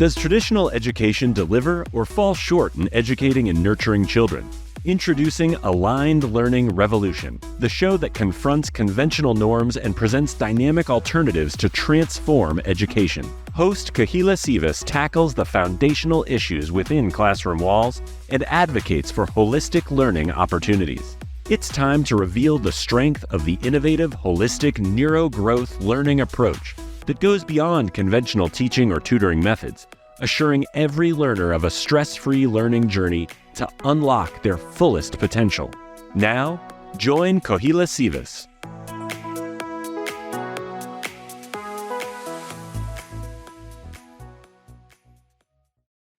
Does traditional education deliver or fall short in educating and nurturing children? Introducing Aligned Learning Revolution, the show that confronts conventional norms and presents dynamic alternatives to transform education. Host Kohila tackles the foundational issues within classroom walls and advocates for holistic learning opportunities. It's time to reveal the strength of the innovative, holistic Neuro growth learning approach that goes beyond conventional teaching or tutoring methods, assuring every learner of a stress-free learning journey to unlock their fullest potential. Now, join Kohila.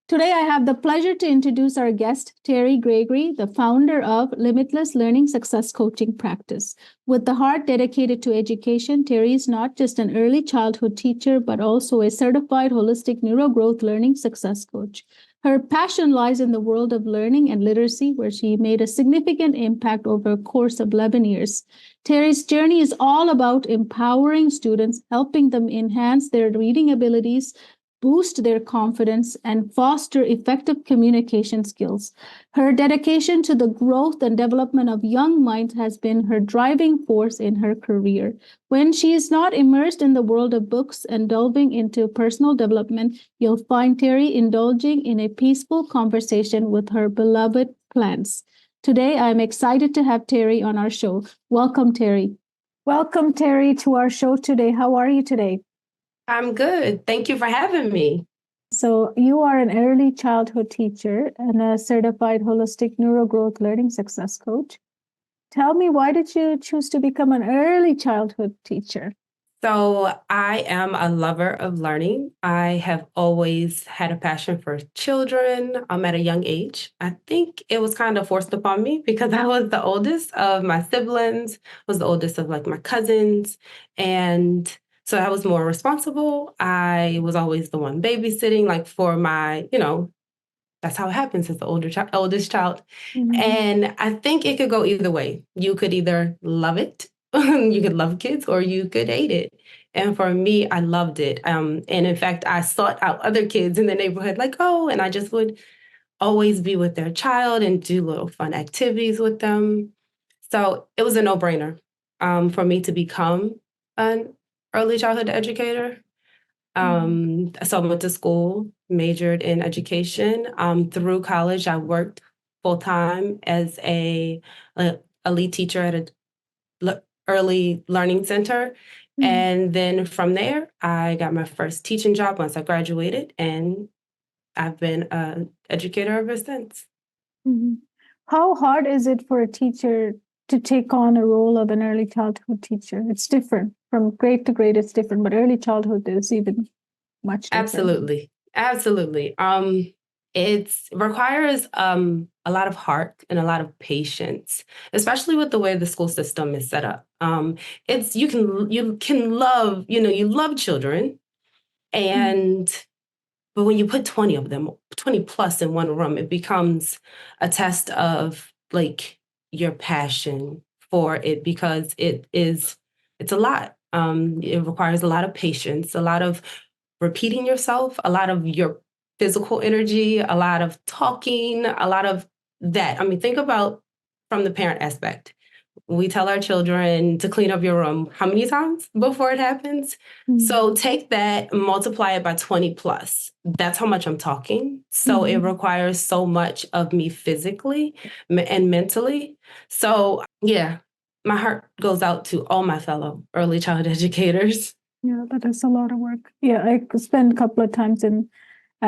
Today, I have the pleasure to introduce our guest, Terri Gregory, the founder of Limitless Learning Success Coaching Practice. With the heart dedicated to education, Terri is not just an early childhood teacher, but also a certified holistic neurogrowth learning success coach. Her passion lies in the world of learning and literacy, where she made a significant impact over a course of 11 years. Terri's journey is all about empowering students, helping them enhance their reading abilities, boost their confidence, and foster effective communication skills. Her dedication to the growth and development of young minds has been her driving force in her career. When she is not immersed in the world of books and delving into personal development, you'll find Terri indulging in a peaceful conversation with her beloved plants. Today, I'm excited to have Terri on our show. Welcome, Terri. Welcome, Terri, to our show today. How are you today? I'm good. Thank you for having me. So you are an early childhood teacher and a certified holistic neurogrowth learning success coach. Tell me, why did you choose to become an early childhood teacher? So I am a lover of learning. I have always had a passion for children at a young age. I think it was kind of forced upon me because I was the oldest of my siblings, was the oldest of my cousins, and so I was more responsible. I was always the one babysitting, for my, that's how it happens as the oldest child. Mm-hmm. And I think it could go either way. You could either love it, you could love kids, or you could hate it. And for me, I loved it. And in fact, I sought out other kids in the neighborhood, and I just would always be with their child and do little fun activities with them. So it was a no-brainer for me to become an early childhood educator. So I went to school, majored in education. Through college, I worked full-time as a lead teacher at a early learning center. Mm-hmm. And then from there, I got my first teaching job once I graduated, and I've been an educator ever since. Mm-hmm. How hard is it for a teacher to take on a role of an early childhood teacher? It's different. From grade to grade, it's different, but early childhood is even much different. Absolutely. It requires a lot of heart and a lot of patience, especially with the way the school system is set up. You can love, you love children, but when you put 20 of them, 20 plus in one room, it becomes a test of your passion for it, because it's a lot. It requires a lot of patience, a lot of repeating yourself, a lot of your physical energy, a lot of talking, a lot of that. Think about from the parent aspect. We tell our children to clean up your room how many times before it happens? Mm-hmm. So take that, multiply it by 20 plus. That's how much I'm talking. So mm-hmm. It requires so much of me physically and mentally. So yeah, my heart goes out to all my fellow early childhood educators. Yeah, that is a lot of work. Yeah, I spent a couple of times in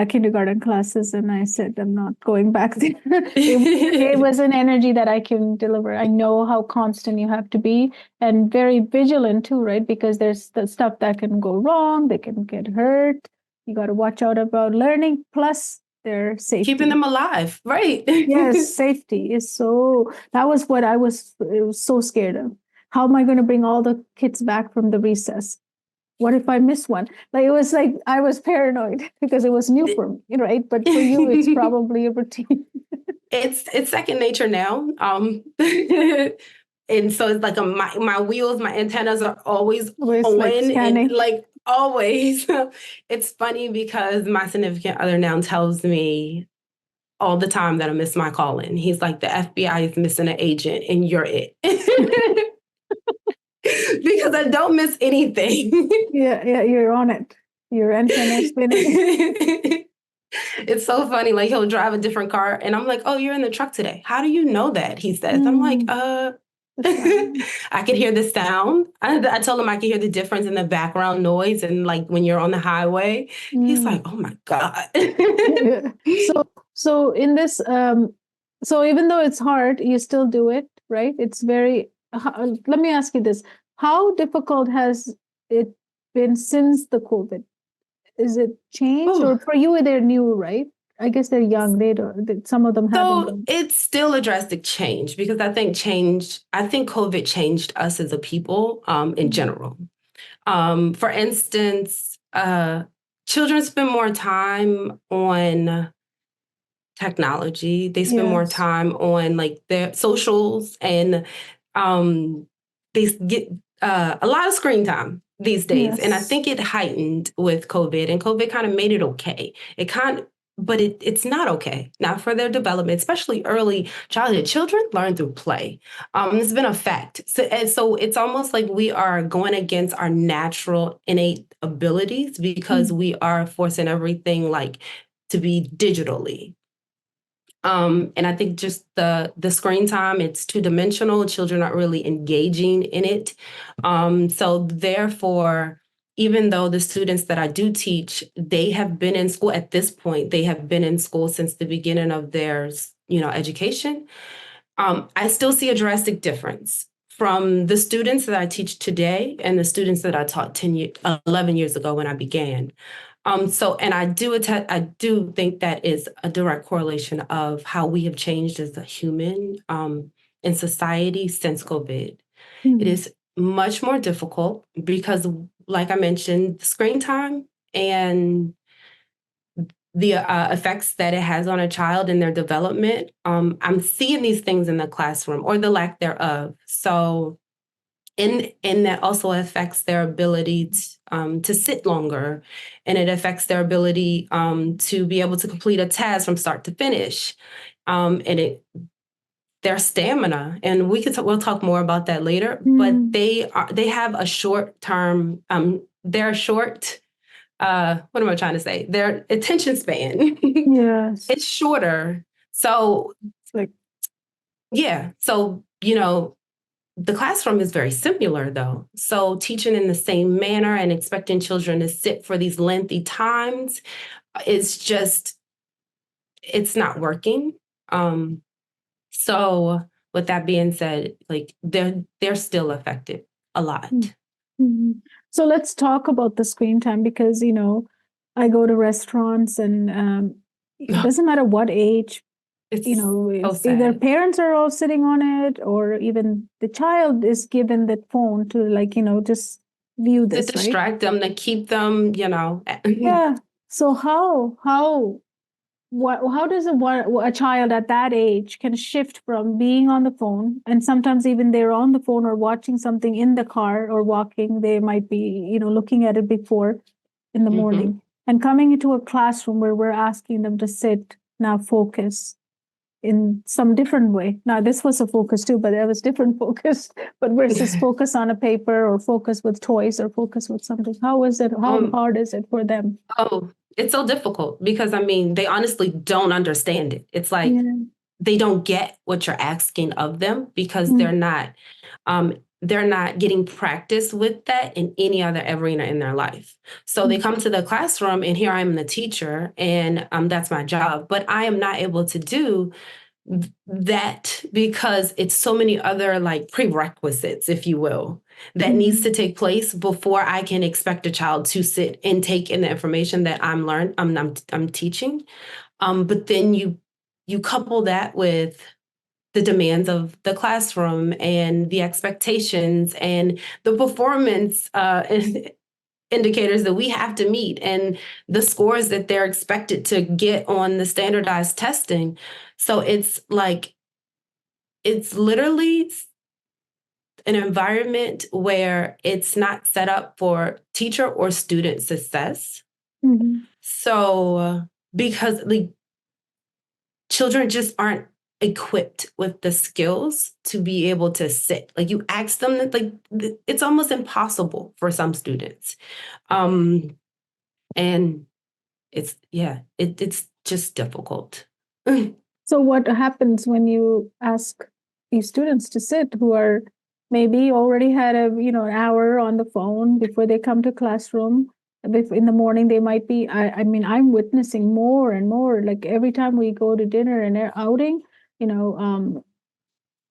kindergarten classes, and I said, I'm not going back there. It was an energy that I can deliver. I know how constant you have to be, and very vigilant too, right? Because there's the stuff that can go wrong. They can get hurt. You got to watch out about learning, plus their safety. Keeping them alive, right? Yes, safety is that was what I was so scared of. How am I going to bring all the kids back from the recess? What if I miss one? It was I was paranoid because it was new for me, right? But for you, it's probably a routine. It's second nature now. And so it's my wheels, my antennas are always on, scanning. And always. It's funny because my significant other now tells me all the time that I miss my calling. He's like, the FBI is missing an agent and you're it. Because I don't miss anything. Yeah, you're on it. Your antenna is spinning. It's so funny. Like he'll drive a different car and I'm like, oh, you're in the truck today. How do you know that? He says. I'm like, I could hear the sound. I told him I could hear the difference in the background noise and like when you're on the highway. He's like, oh my God. Yeah. So in this, so even though it's hard, you still do it, right? It's very, let me ask you this. How difficult has it been since the COVID? Is it changed or for you, they're new, right? I guess they're young. Some of them haven't. So it's still a drastic change because I think COVID changed us as a people in general. For instance, children spend more time on technology. They spend more time on like their socials and they get a lot of screen time these days. And I think it heightened with COVID and COVID kind of made it okay. But it's not okay, not for their development, especially early childhood. Children learn through play. It's been a fact. So it's almost like we are going against our natural innate abilities because we are forcing everything like to be digitally. And I think just the screen time, it's two-dimensional. Children aren't really engaging in it. So therefore, even though the students that I do teach, they have been in school at this point, they have been in school since the beginning of their, education. I still see a drastic difference from the students that I teach today and the students that I taught 11 years ago when I began. And I do think that is a direct correlation of how we have changed as a human in society since COVID. It is much more difficult because, like I mentioned, screen time and the effects that it has on a child and their development. I'm seeing these things in the classroom or the lack thereof. So and that also affects their ability to sit longer, and it affects their ability to be able to complete a task from start to finish, and their stamina. And we'll talk more about that later. But they have a short term. They're short. What am I trying to say? Their attention span. Yes, it's shorter. So it's like So the classroom is very similar, though. So teaching in the same manner and expecting children to sit for these lengthy times is just, it's not working. So with that being said, like they're still affected a lot. So let's talk about the screen time because, I go to restaurants and it doesn't matter what age, either parents are all sitting on it or even the child is given that phone to just view this, to distract them, to keep them, Yeah. So how does a child at that age can shift from being on the phone, and sometimes even they're on the phone or watching something in the car or walking, they might be, looking at it before in the morning, and coming into a classroom where we're asking them to sit, now focus in some different way. Now, this was a focus too, but there was different focus, but versus focus on a paper or focus with toys or focus with something. How is it? How hard is it for them? Oh, it's so difficult because, they honestly don't understand it. It's like they don't get what you're asking of them because they're not getting practice with that in any other arena in their life. So they come to the classroom and here I am the teacher and that's my job, but I am not able to do that because it's so many other like prerequisites, if you will, that needs to take place before I can expect a child to sit and take in the information that I'm teaching. But then you couple that with the demands of the classroom and the expectations and the performance indicators that we have to meet and the scores that they're expected to get on the standardized testing. So it's literally an environment where it's not set up for teacher or student success. Mhm. So because like children just aren't equipped with the skills to be able to sit. Like you ask them that, like it's almost impossible for some students. And it's it's just difficult. So what happens when you ask these students to sit who are maybe already had an hour on the phone before they come to classroom? In the morning, they might be, I mean, I'm witnessing more and more, like every time we go to dinner and they're outing,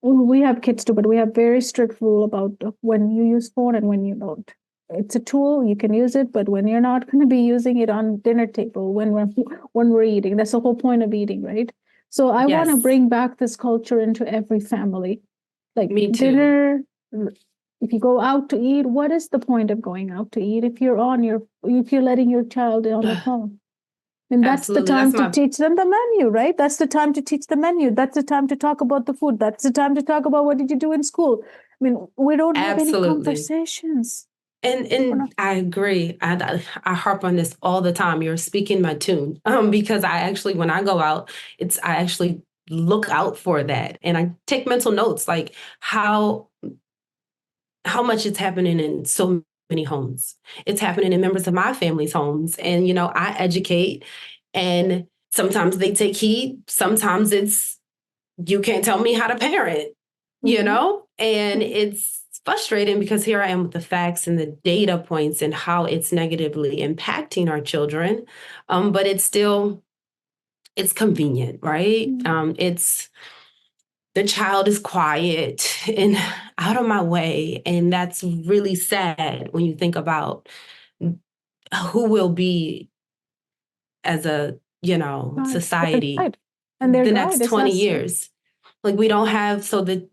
we have kids too, but we have very strict rule about when you use phone and when you don't. It's a tool, you can use it, but when you're not going to be using it on dinner table when we're eating, that's the whole point of eating, right? So I want to Yes. bring back this culture into every family. Like Me too. dinner, if you go out to eat, what is the point of going out to eat if you're letting your child on the phone? And that's the Absolutely. time That's to my teach them the menu, right? That's the time to teach the menu. That's the time to talk about the food. That's the time to talk about what did you do in school. I mean, we don't have any absolutely. conversations. And I agree. I harp on this all the time. You're speaking my tune. Because I actually, when I go out, I actually look out for that, and I take mental notes, like how much it's happening in so many homes. It's happening in members of my family's homes, and I educate, and sometimes they take heed. Sometimes it's you can't tell me how to parent, and it's frustrating because here I am with the facts and the data points and how it's negatively impacting our children. But it's convenient, right? It's the child is quiet and out of my way. And that's really sad when you think about who will be as a, society Right. And their the guide next is 20 us. years. Like we don't have, so that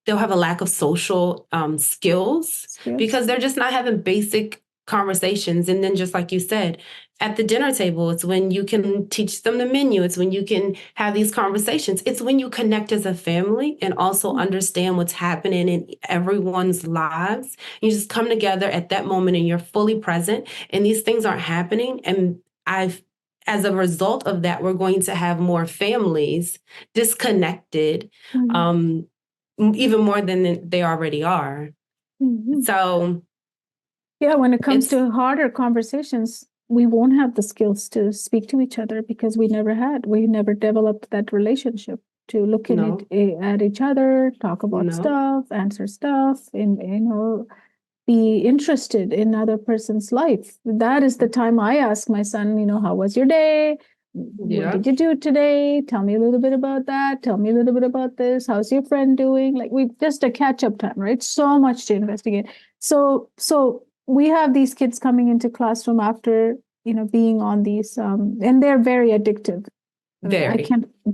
they'll have a lack of social skills because they're just not having basic conversations. And then just like you said, at the dinner table, it's when you can teach them the menu. It's when you can have these conversations. It's when you connect as a family and also understand what's happening in everyone's lives. You just come together at that moment and you're fully present, and these things aren't happening. And as a result of that, we're going to have more families disconnected, even more than they already are. So yeah, when it comes to harder conversations, we won't have the skills to speak to each other because we never developed that relationship to look at each other, talk about stuff, answer stuff, and be interested in other person's life. That is the time I ask my son, how was your day? What did you do today? Tell me a little bit about that. Tell me a little bit about this. How's your friend doing? Like we just a catch-up time, right? So much to investigate. So we have these kids coming into classroom after, being on these, and they're very addictive. Very.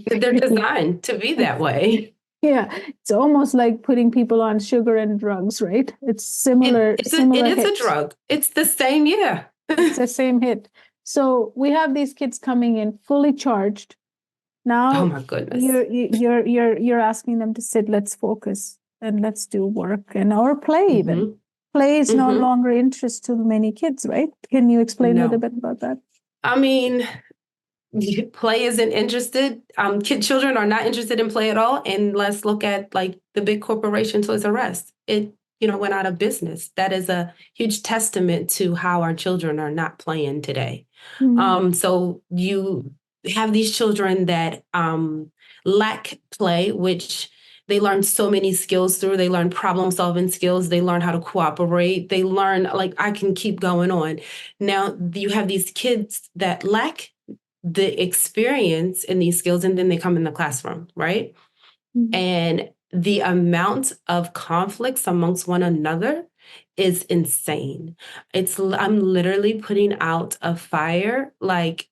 They're designed to be that way. Yeah, it's almost like putting people on sugar and drugs, right? It's similar. It is a drug. It's the same, yeah. It's the same hit. So we have these kids coming in fully charged. Now, oh my goodness, you're asking them to sit. Let's focus and let's do work or play. Even play is no longer interest to many kids, right? Can you explain a little bit about that? I mean, play isn't interested. Children are not interested in play at all. And let's look at like the big corporation Toys R Us. It went out of business. That is a huge testament to how our children are not playing today. So you have these children that lack play, which they learn so many skills through. They learn problem solving skills. They learn how to cooperate. They learn, like, I can keep going on. Now you have these kids that lack the experience in these skills, and then they come in the classroom, right? And the amount of conflicts amongst one another is insane. I'm literally putting out a fire like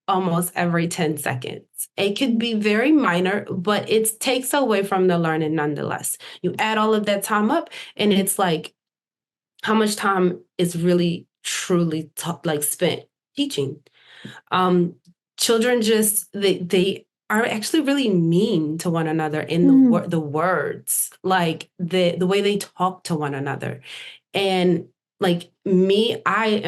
almost every 10 seconds. It could be very minor, but it takes away from the learning nonetheless. You add all of that time up, and it's like, how much time is really truly spent teaching? Children just they are actually really mean to one another in the words, like the way they talk to one another. And like me, I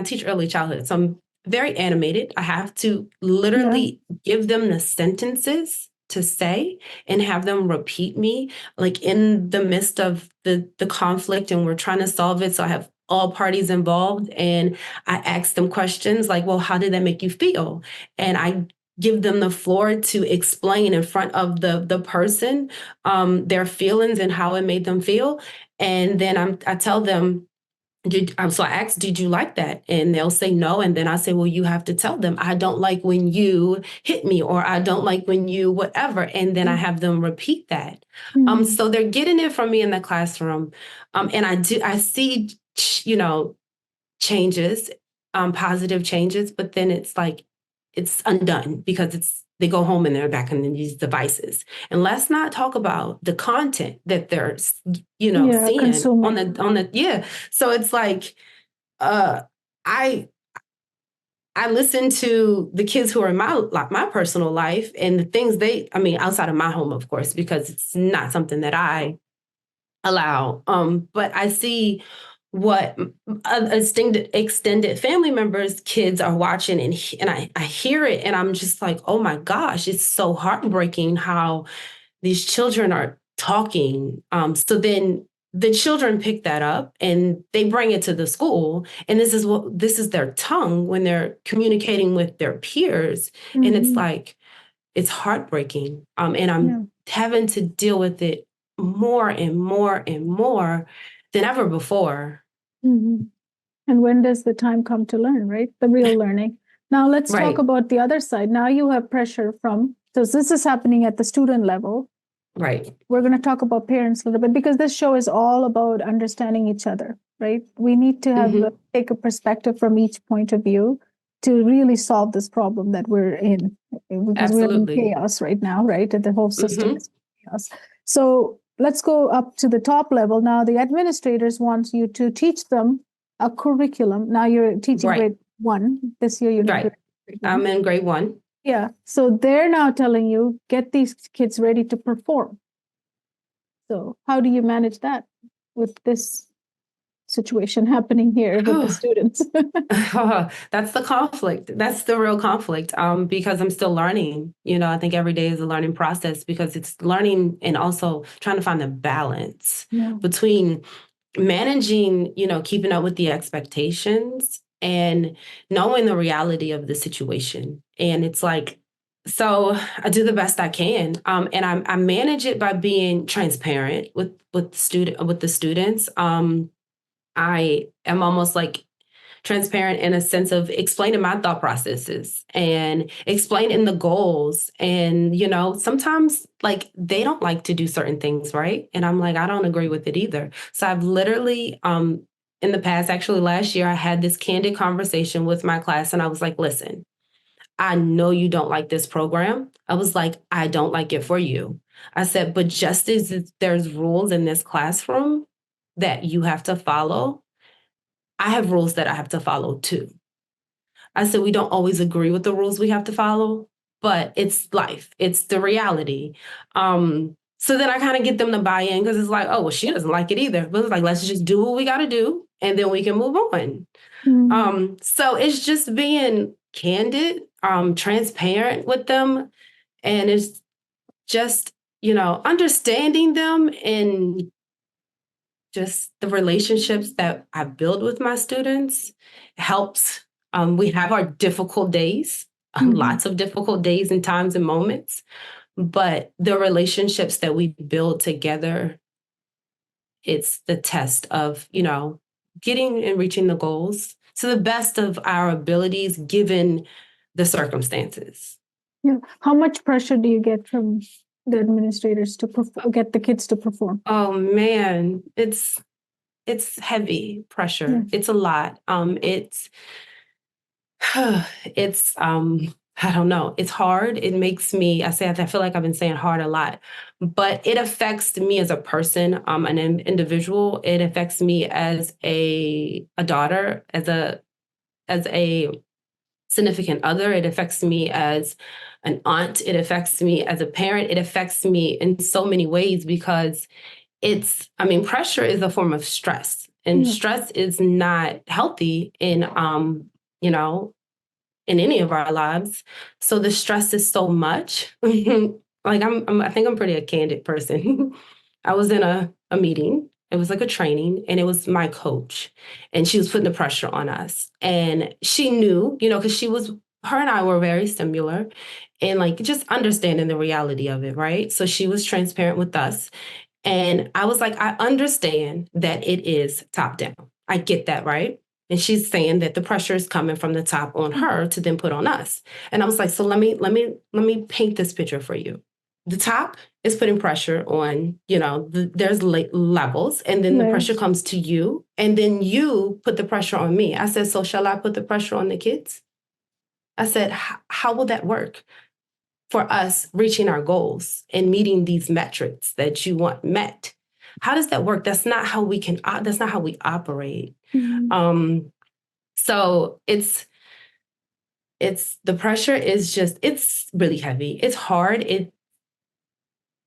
teach early childhood, so I'm very animated. I have to literally give them the sentences to say and have them repeat me, like in the midst of the conflict, and we're trying to solve it. So I have all parties involved, and I ask them questions like, well, how did that make you feel? And I give them the floor to explain in front of the person their feelings and how it made them feel. And then I tell them, so I ask, did you like that? And they'll say no. And then I say, well, you have to tell them, I don't like when you hit me, or I don't like when you whatever. And then I have them repeat that. So they're getting it from me in the classroom. And I see, changes, positive changes, but then it's like, it's undone because they go home and they're back on these devices. And let's not talk about the content that they're, seeing consuming. on the. So it's like, I listen to the kids who are in my personal life and the things outside of my home, of course, because it's not something that I allow. But I see what extended family members' kids are watching, and I hear it, and I'm just like, oh my gosh, it's so heartbreaking how these children are talking. So then the children pick that up and they bring it to the school, and this is their tongue when they're communicating with their peers, and it's like, it's heartbreaking. And I'm having to deal with it more and more and more than ever before. And when does the time come to learn, right? The real learning. Now let's talk about the other side. Now you have pressure so this is happening at the student level. Right. We're going to talk about parents a little bit because this show is all about understanding each other, right? We need to take a perspective from each point of view to really solve this problem that we're in, because Absolutely. we're in chaos right now, right? And the whole system is chaos. So let's go up to the top level. Now, the administrators want you to teach them a curriculum. Now you're teaching grade 1. This year you're in grade 1. I'm in grade 1. Yeah. So they're now telling you, get these kids ready to perform. So how do you manage that with this situation happening here with the students? That's the conflict. That's the real conflict. Because I'm still learning. I think every day is a learning process, because it's learning and also trying to find a balance between managing, keeping up with the expectations and knowing the reality of the situation. And it's like, so I do the best I can. And I manage it by being transparent with the students. I am almost like transparent in a sense of explaining my thought processes and explaining the goals. And, sometimes like they don't like to do certain things, right? And I'm like, I don't agree with it either. So I've literally, in the past, actually last year, I had this candid conversation with my class, and I was like, listen, I know you don't like this program. I was like, I don't like it for you. I said, but just as there's rules in this classroom that you have to follow, I have rules that I have to follow too. I said, we don't always agree with the rules we have to follow, but it's life. It's the reality. So then I kind of get them to buy in, because it's like, oh, well, she doesn't like it either. But it's like, let's just do what we got to do, and then we can move on. So it's just being candid, transparent with them. And it's just, understanding them and just the relationships that I build with my students helps. We have our difficult days, lots of difficult days and times and moments, but the relationships that we build together, it's the test of, getting and reaching the goals to the best of our abilities, given the circumstances. Yeah. How much pressure do you get from the administrators to get the kids to perform? Oh man, it's heavy pressure. Yeah. It's a lot. It's I don't know. It's hard. It makes me, I feel like I've been saying hard a lot, but it affects me as a person, an individual. It affects me as a daughter, as a significant other. It affects me as an aunt. It affects me as a parent. It affects me in so many ways because pressure is a form of stress, and stress is not healthy in any of our lives. So the stress is so much. Like I think I'm pretty a candid person. I was in a meeting. It was like a training, and it was my coach, and she was putting the pressure on us. And she knew, because her and I were very similar and like just understanding the reality of it, right? So she was transparent with us. And I was like, I understand that it is top down. I get that, right? And she's saying that the pressure is coming from the top on her to then put on us. And I was like, so let me paint this picture for you. The top is putting pressure on, there's levels, and then the pressure comes to you, and then you put the pressure on me. I said, so shall I put the pressure on the kids? I said, how will that work for us reaching our goals and meeting these metrics that you want met? How does that work? That's not how we operate. So it's the pressure is it's really heavy. It's hard.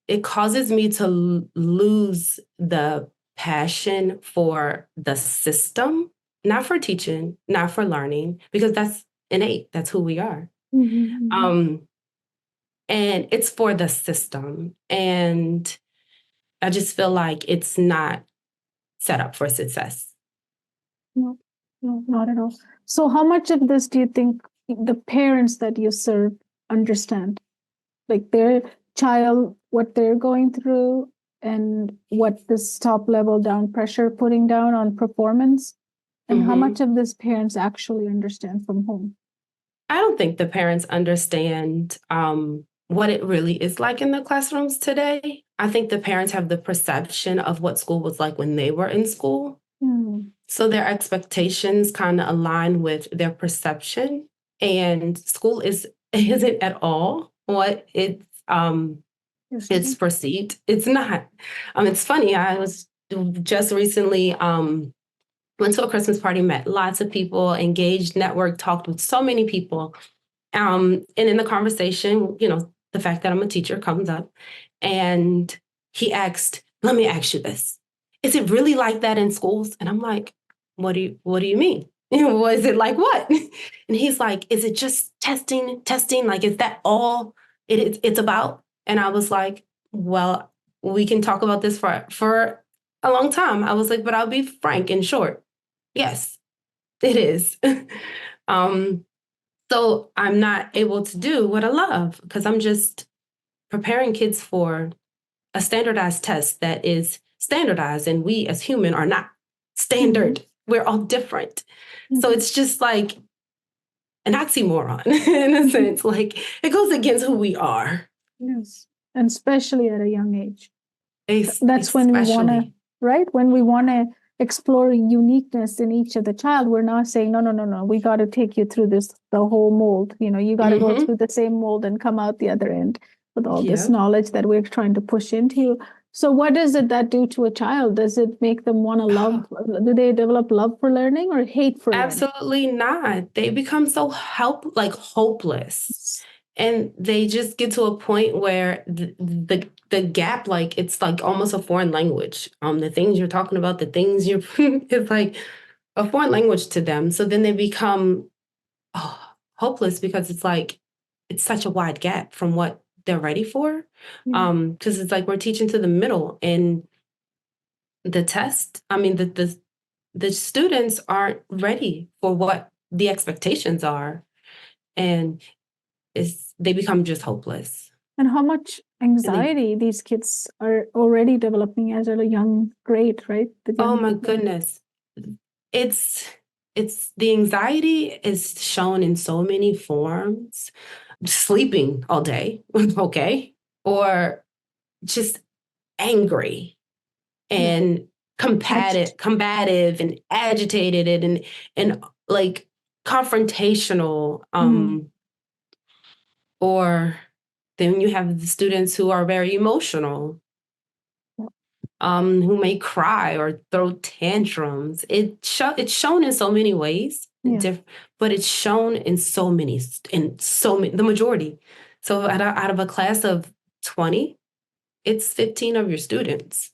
It causes me to lose the passion for the system, not for teaching, not for learning, because that's innate. That's who we are. And it's for the system. And I just feel like it's not set up for success. No, not at all. So how much of this do you think the parents that you serve understand? Like their child, what they're going through, and what this top level down pressure putting down on performance? And how much of this parents actually understand from home? I don't think the parents understand what it really is like in the classrooms today. I think the parents have the perception of what school was like when they were in school. So their expectations kind of align with their perception, and school isn't at all what it's perceived. It's not. It's funny. I was just recently went to a Christmas party, met lots of people, engaged, networked, talked with so many people. And in the conversation, the fact that I'm a teacher comes up, and he asked, "Let me ask you this. Is it really like that in schools?" And I'm like, what do you mean? Was it like what? And he's like, is it just testing? Like, is that all it's about? And I was like, well, we can talk about this for a long time. I was like, but I'll be frank and short. Yes, it is. So I'm not able to do what I love because I'm just preparing kids for a standardized test that is standardized, and we as human are not standard. We're all different. So it's just like an oxymoron in a sense, like it goes against who we are. Yes. And especially at a young age. That's when we want to, right? When we want to explore uniqueness in each of the child, we're not saying, no, we got to take you through the whole mold. You got to go through the same mold and come out the other end with all this knowledge that we're trying to push into you. So what does that do to a child? Does it make them want to love? Do they develop love for learning or hate for learning? Absolutely not. They become so hopeless. And they just get to a point where the gap, like it's like almost a foreign language. The things you're talking about, the things it's like a foreign language to them. So then they become hopeless because it's like it's such a wide gap from what they're ready for. Because it's like we're teaching to the middle, and the test. The students aren't ready for what the expectations are, and they become just hopeless. And how much anxiety these kids are already developing as a young grade, right? Oh my goodness. It's the anxiety is shown in so many forms. Sleeping all day, okay? Or just angry and combative and agitated and like confrontational. Or then you have the students who are very emotional, who may cry or throw tantrums. It's shown in so many ways. Yeah. But it's shown in the majority. So out of a class of 20, it's 15 of your students.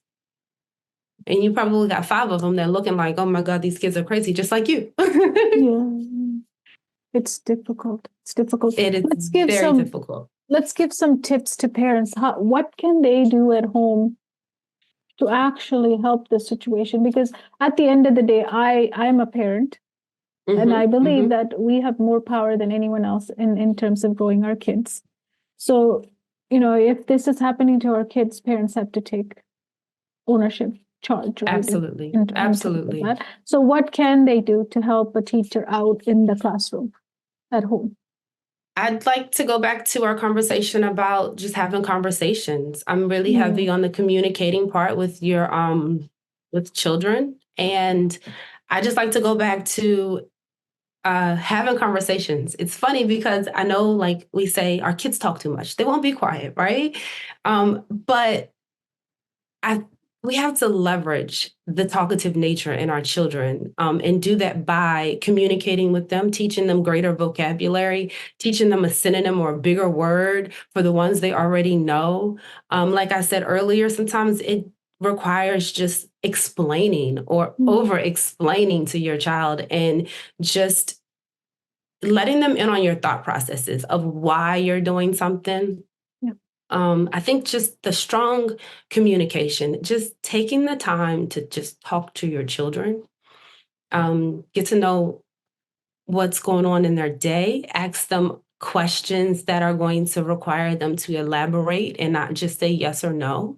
And you probably got 5 of them that are looking like, oh my God, these kids are crazy, just like you. Yeah. It's difficult. It's difficult. It is very difficult. Let's give some tips to parents. What can they do at home to actually help the situation? Because at the end of the day, I'm a parent, and I believe that we have more power than anyone else in terms of growing our kids. So, if this is happening to our kids, parents have to take ownership, charge, right? Absolutely. in terms of Absolutely. that. So what can they do to help a teacher out in the classroom at home? I'd like to go back to our conversation about just having conversations. I'm really heavy on the communicating part with your with children. And I just like to go back to having conversations. It's funny because I know, like we say, our kids talk too much. They won't be quiet, right? But we have to leverage the talkative nature in our children, and do that by communicating with them, teaching them greater vocabulary, teaching them a synonym or a bigger word for the ones they already know. Like I said earlier, sometimes it requires just explaining or over explaining to your child and just letting them in on your thought processes of why you're doing something. I think just the strong communication, just taking the time to just talk to your children, get to know what's going on in their day, ask them questions that are going to require them to elaborate and not just say yes or no.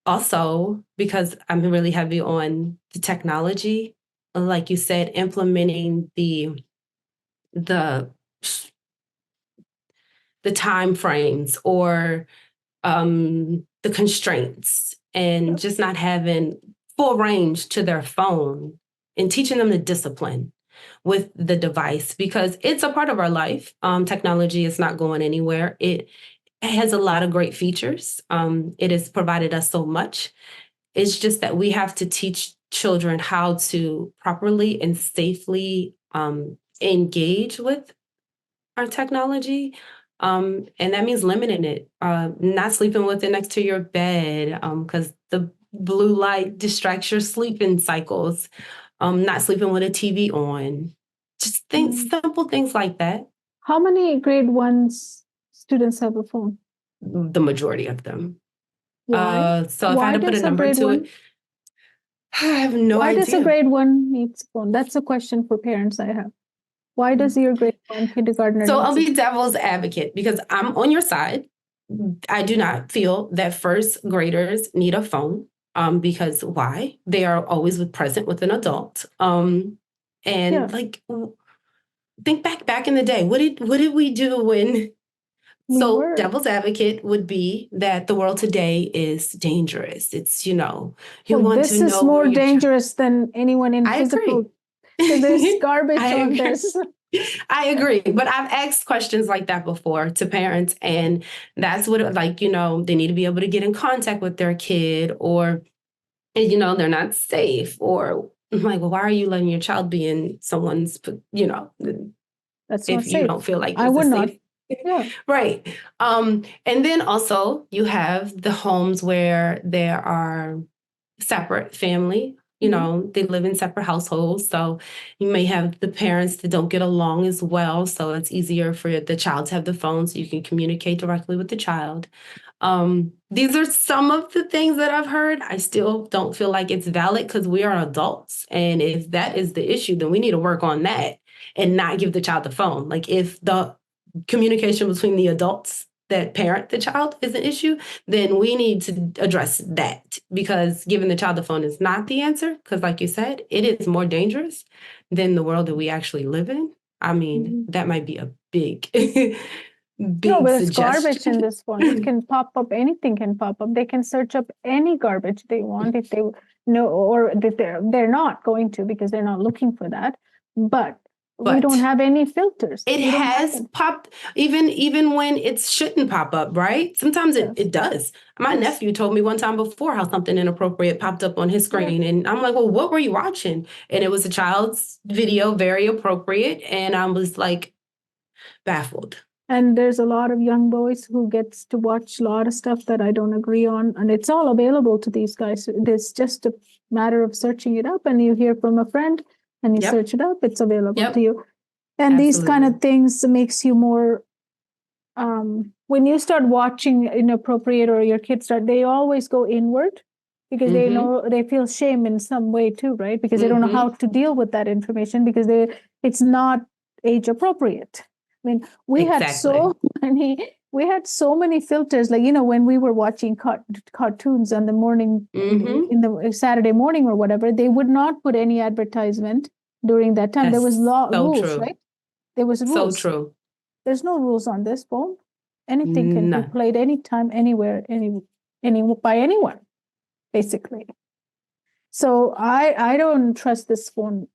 Also, because I'm really heavy on the technology, like you said, implementing the time frames or the constraints, and just not having full range to their phone, and teaching them the discipline with the device, because it's a part of our life. Technology is not going anywhere. It has a lot of great features. It has provided us so much. It's just that we have to teach children how to properly and safely engage with our technology. And that means limiting it, not sleeping with it next to your bed, because the blue light distracts your sleeping cycles, not sleeping with a TV on, just simple things like that. How many grade 1s students have a phone? The majority of them. Why? So if I had to put a number to it, I have no idea. Why does a grade 1 need a phone? That's a question for parents I have. Why does your grade 1 kindergartner? So I'll be devil's advocate because I'm on your side. I do not feel that first graders need a phone, because why? They are always present with an adult. Like, think back in the day. What did we do when? So devil's advocate would be that the world today is dangerous. It's, you want to know. This is more dangerous than anyone in physical. So there's garbage on this. I agree. But I've asked questions like that before to parents, and that's what, they need to be able to get in contact with their kid, or, they're not safe, or I'm like, well, why are you letting your child be in someone's, that's if you don't feel like I would not. Safe. Yeah. Right. And then also you have the homes where there are separate family, they live in separate households. So you may have the parents that don't get along as well. So it's easier for the child to have the phone so you can communicate directly with the child. These are some of the things that I've heard. I still don't feel like it's valid because we are adults. And if that is the issue, then we need to work on that and not give the child the phone. Like, if the communication between the adults that parent the child is an issue, then we need to address that, because giving the child the phone is not the answer. Because like you said, it is more dangerous than the world that we actually live in. I mean, that might be a big, big no, but it's suggestion. garbage in this phone. It can pop up. Anything can pop up. They can search up any garbage they want if they know, or that they're not going to, because they're not looking for that. But we don't have any filters. It has popped, even when it shouldn't pop up, right? Sometimes it does. My nephew told me one time before how something inappropriate popped up on his screen. And I'm like, well, what were you watching? And it was a child's video, very appropriate. And I was like, baffled. And there's a lot of young boys who gets to watch a lot of stuff that I don't agree on. And it's all available to these guys. It's just a matter of searching it up, and you hear from a friend and you search it up, it's available to you. And these kind of things makes you more, when you start watching inappropriate, or your kids start, they always go inward because they know, they feel shame in some way too, right? Because they don't know how to deal with that information because it's not age appropriate. I mean, we had so many filters, like, when we were watching cartoons on the morning, in the Saturday morning or whatever, they would not put any advertisement during that time. There was rules, right? There was rules. So true. There's no rules on this phone. Anything can be played anytime, anywhere, by anyone, basically. So I don't trust this phone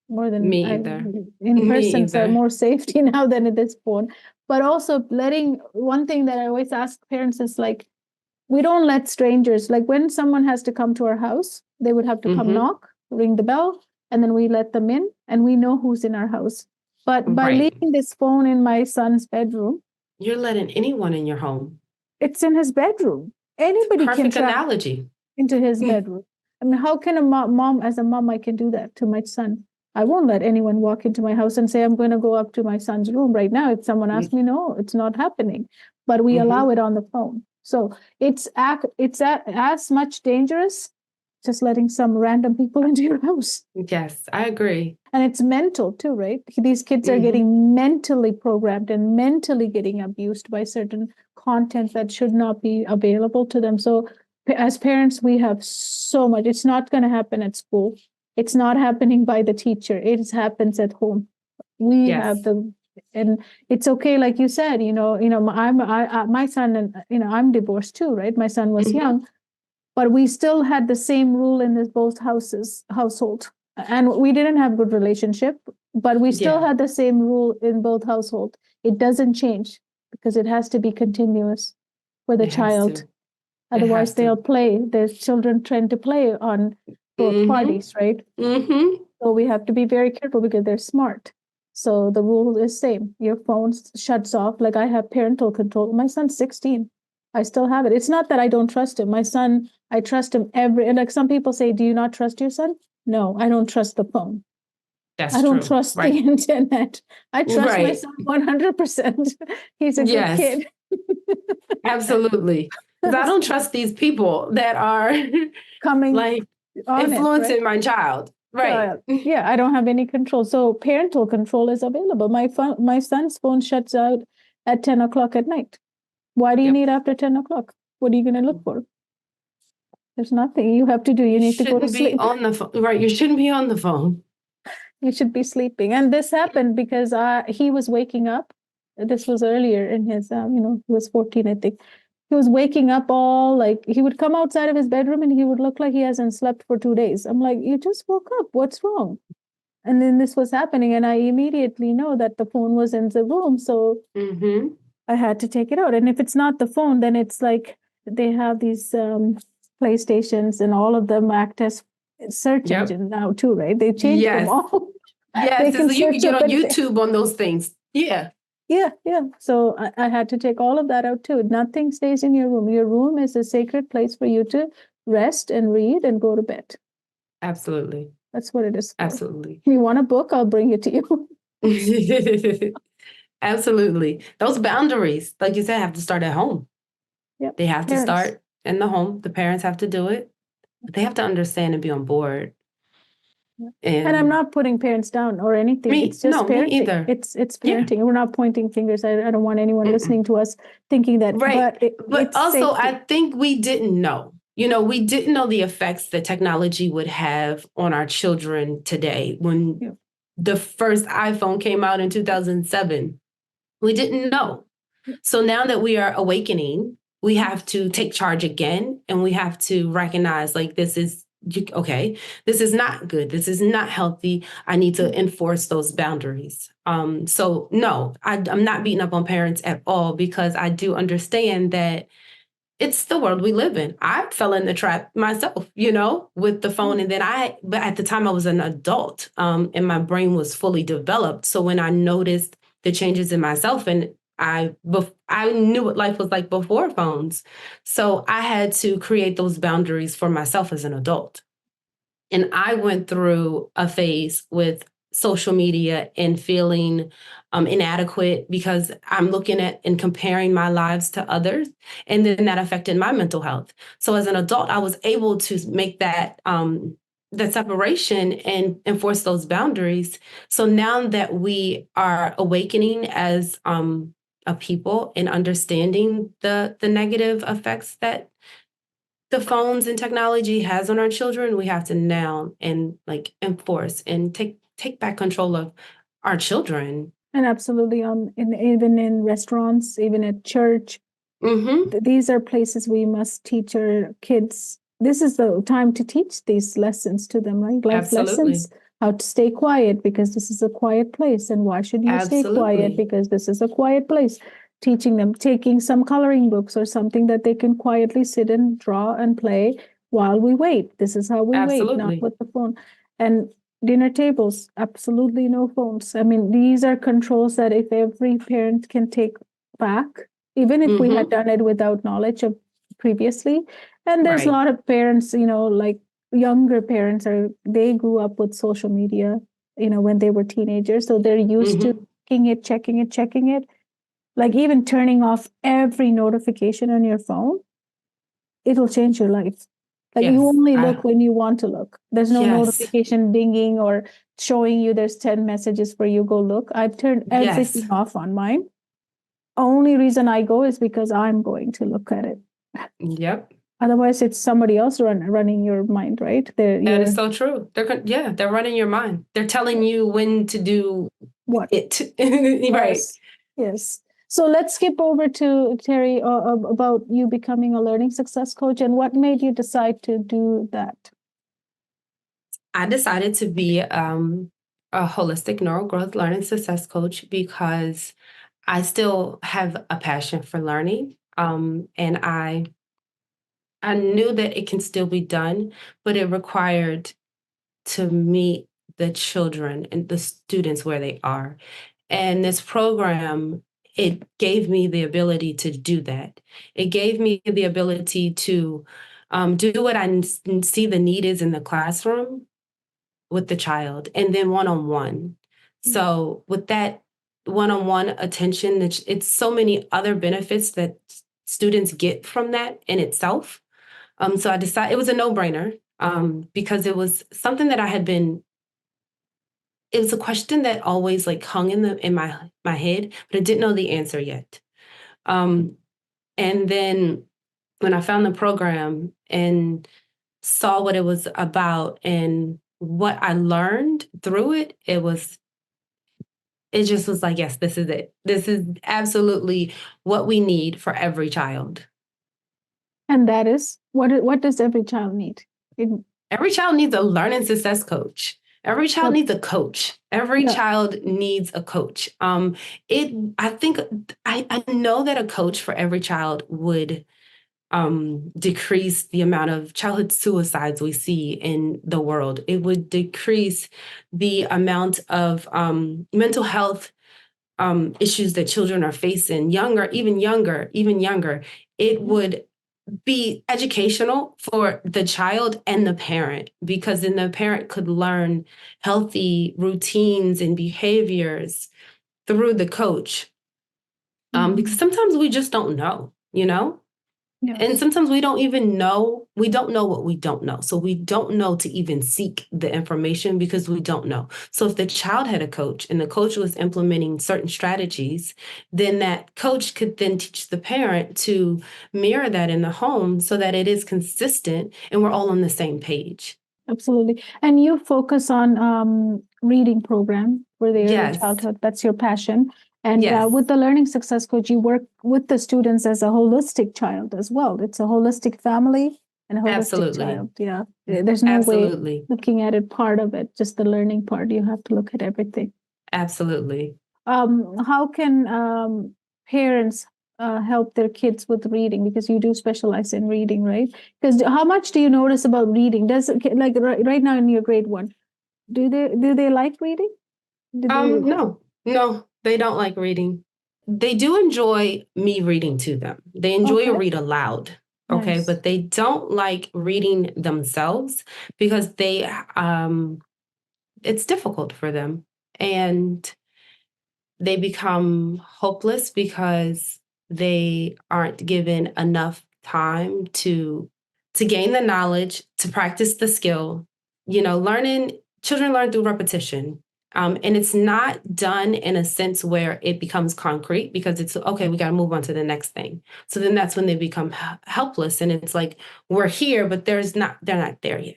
more than me either. In persons are more safety now than in this phone. But also one thing that I always ask parents is, like, we don't let strangers, like when someone has to come to our house, they would have to come knock, ring the bell, and then we let them in, and we know who's in our house. But by leaving this phone in my son's bedroom, you're letting anyone in your home. It's in his bedroom. Anybody can track into his bedroom. I mean, how can a mom, as a mom, I can do that to my son? I won't let anyone walk into my house and say, I'm going to go up to my son's room right now. If someone asks me, no, it's not happening. But we allow it on the phone. So it's as much dangerous just letting some random people into your house. Yes, I agree. And it's mental too, right? These kids are getting mentally programmed and mentally getting abused by certain content that should not be available to them. So as parents, we have so much. It's not going to happen at school. It's not happening by the teacher. It happens at home. We have and it's okay, like you said, my son, and I'm divorced too, right? My son was young, but we still had the same rule in both household, and we didn't have good relationship, but we still had the same rule in both household. It doesn't change because it has to be continuous for the child. Otherwise, they'll play. The children tend to play on both parties, right? So we have to be very careful because they're smart. So the rule is same. Your phone shuts off. Like, I have parental control. My son's 16. I still have it. It's not that I don't trust him. My son, I trust him and like some people say, do you not trust your son? No, I don't trust the phone. I don't trust the internet. I trust my son 100%. He's a good kid. Absolutely. Because I don't trust these people that are coming like influencing my child. Right. Yeah, I don't have any control. So parental control is available. My son's phone shuts out at 10 o'clock at night. Why do you need after 10 o'clock? What are you going to look for? There's nothing you have to do. You need to go to sleep. On the phone. Right. You shouldn't be on the phone. You should be sleeping. And this happened because he was waking up. This was earlier in his, he was 14, I think. He was waking up he would come outside of his bedroom and he would look like he hasn't slept for 2 days. I'm like, you just woke up. What's wrong? And then this was happening. And I immediately know that the phone was in the room. So I had to take it out. And if it's not the phone, then it's like they have these PlayStations and all of them act as search engine now too, right? They change them all. Yes, so you can get on YouTube on those things. Yeah. Yeah. So I had to take all of that out too. Nothing stays in your room. Your room is a sacred place for you to rest and read and go to bed. Absolutely. That's what it is for. Absolutely. If you want a book, I'll bring it to you. Absolutely. Those boundaries, like you said, have to start at home. Yep. They have to start in the home. The parents have to do it. But they have to understand and be on board. And I'm not putting parents down or anything. It's just parenting. Me either. It's parenting. We're not pointing fingers. I don't want anyone listening to us thinking that. Right. But also, safety. I think we didn't know. We didn't know the effects that technology would have on our children today. When the first iPhone came out in 2007, we didn't know. So now that we are awakening, we have to take charge again, and we have to recognize, like, this is okay, this is not good. This is not healthy. I need to enforce those boundaries. So no, I'm not beating up on parents at all, because I do understand that it's the world we live in. I fell in the trap myself, with the phone. And then but at the time I was an adult, and my brain was fully developed. So when I noticed the changes in myself, and I knew what life was like before phones. So I had to create those boundaries for myself as an adult. And I went through a phase with social media and feeling inadequate, because I'm looking at and comparing my lives to others. And then that affected my mental health. So as an adult, I was able to make that separation and enforce those boundaries. So now that we are awakening as a people and understanding the negative effects that the phones and technology has on our children, we have to now and enforce and take back control of our children. And absolutely, even in restaurants, even at church, these are places we must teach our kids. This is the time to teach these lessons to them, right? Life lessons, how to stay quiet, because this is a quiet place. And why should you stay quiet? Because this is a quiet place. Teaching them, taking some coloring books or something that they can quietly sit and draw and play while we wait. This is how we wait, not with the phone. And dinner tables, absolutely no phones. I mean, these are controls that if every parent can take back, even if we had done it without knowledge of previously. And there's a lot of parents, like younger parents, they grew up with social media, when they were teenagers. So they're used to checking it. Like even turning off every notification on your phone, it'll change your life. Like you only look when you want to look. There's no notification dinging or showing you there's 10 messages for you. Go look. I've turned everything off on mine. Only reason I go is because I'm going to look at it. Yep. Otherwise, it's somebody else running your mind, right? That is so true. They're running your mind. They're telling you when to do what it. Right. Yes. So let's skip over to Terri about you becoming a learning success coach, and what made you decide to do that? I decided to be a holistic neuro growth learning success coach because I still have a passion for learning. And I knew that it can still be done, but it required to meet the children and the students where they are. And this program, it gave me the ability to do that. It gave me the ability to do what I see the need is in the classroom with the child, and then one-on-one. So with that one-on-one attention, it's so many other benefits that students get from that in itself. So I decided it was a no-brainer, because it was something that it was a question that always hung in my head, but I didn't know the answer yet. And then when I found the program and saw what it was about and what I learned through it, it just was like, yes, this is it. This is absolutely what we need for every child. And that is, what does every child need? Every child needs a learning success coach. Every child needs a coach. Every child needs a coach. I think I know that a coach for every child would decrease the amount of childhood suicides we see in the world. It would decrease the amount of mental health issues that children are facing, even younger. It would be educational for the child and the parent, because then the parent could learn healthy routines and behaviors through the coach. Because sometimes we just don't know, Yes. And sometimes we don't know what we don't know. So we don't know to even seek the information because we don't know. So if the child had a coach and the coach was implementing certain strategies, then that coach could then teach the parent to mirror that in the home so that it is consistent and we're all on the same page. Absolutely. And you focus on reading program for the early childhood. That's your passion. And with the Learning Success Coach, you work with the students as a holistic child as well. It's a holistic family. and a holistic Absolutely. child. Yeah. There's no way Absolutely. looking at it part of it, just the learning part. You have to look at everything. Absolutely. How can parents help their kids with reading? Because you do specialize in reading, right? Because how much do you notice about reading? Does like right now in your grade 1, do they like reading? No, they don't like reading. They do enjoy me reading to them. They enjoy Okay. to read aloud. Okay, Nice. but they don't like reading themselves because it's difficult for them, and they become hopeless because they aren't given enough time to gain the knowledge, to practice the skill. Children learn through repetition. And it's not done in a sense where it becomes concrete, because it's okay, we got to move on to the next thing. So then that's when they become helpless, and it's like, we're here, but they're not there yet.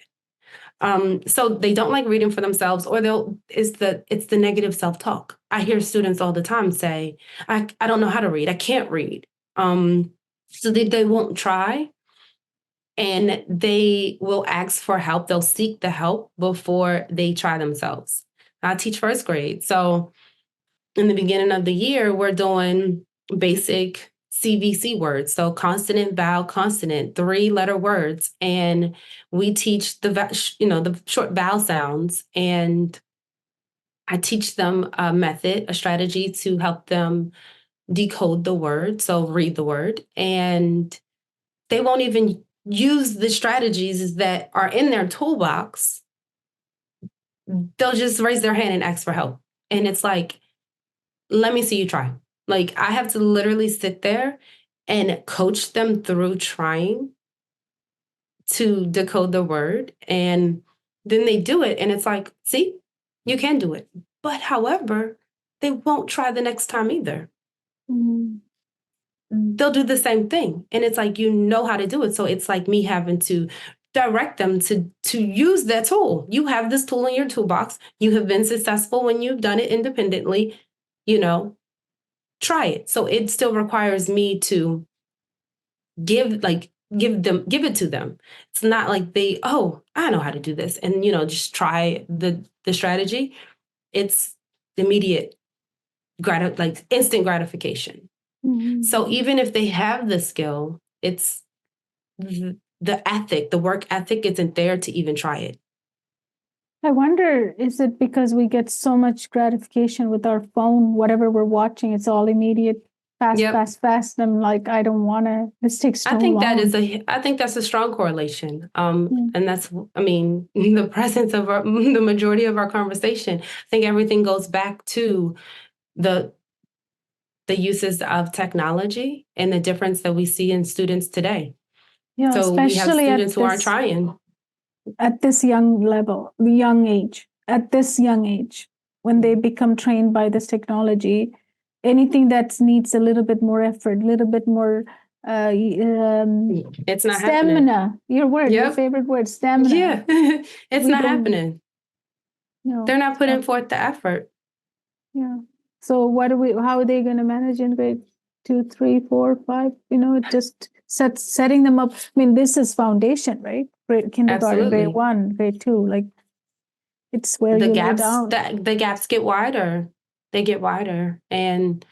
So they don't like reading for themselves, or it's the negative self-talk. I hear students all the time say, I don't know how to read. I can't read. So they won't try, and they will ask for help. They'll seek the help before they try themselves. I teach first grade. So in the beginning of the year, we're doing basic CVC words. So consonant, vowel, consonant, 3-letter words. And we teach the short vowel sounds. And I teach them a method, a strategy to help them decode the word. So read the word. And they won't even use the strategies that are in their toolbox. They'll just raise their hand and ask for help. And it's like, let me see you try. Like, I have to literally sit there and coach them through trying to decode the word. And then they do it. And it's like, see, you can do it. But however, they won't try the next time either. Mm. They'll do the same thing. And it's like, how to do it. So it's like me having to direct them to use that tool. You have this tool in your toolbox. You have been successful when you've done it independently. Try it. So it still requires me to give it to them. It's not like I know how to do this, and just try the strategy. It's immediate instant gratification. Mm-hmm. So even if they have the skill, it's the work ethic isn't there to even try it. I wonder, is it because we get so much gratification with our phone, whatever we're watching, it's all immediate, fast, Yep. fast, fast. And I'm like, I don't want to, this takes so I think long. I think that's a strong correlation. Mm. And that's, the presence of the majority of our conversation. I think everything goes back to the uses of technology and the difference that we see in students today. Yeah, So we have especially students who aren't trying. at this young level, the young age, at this young age, when they become trained by this technology, anything that needs a little bit more effort, a little bit more It's not stamina. happening. Your Yep. favorite word, stamina. Yeah, it's We not don't- happening. No, They're not it's putting forth the effort. Yeah. So how are they going to manage in grade 2, 3, 4, 5? It just setting them up. I mean, this is foundation, right? Kindergarten, grade Absolutely. 1, grade 2, like it's where you lay down. The gaps get wider. They get wider, and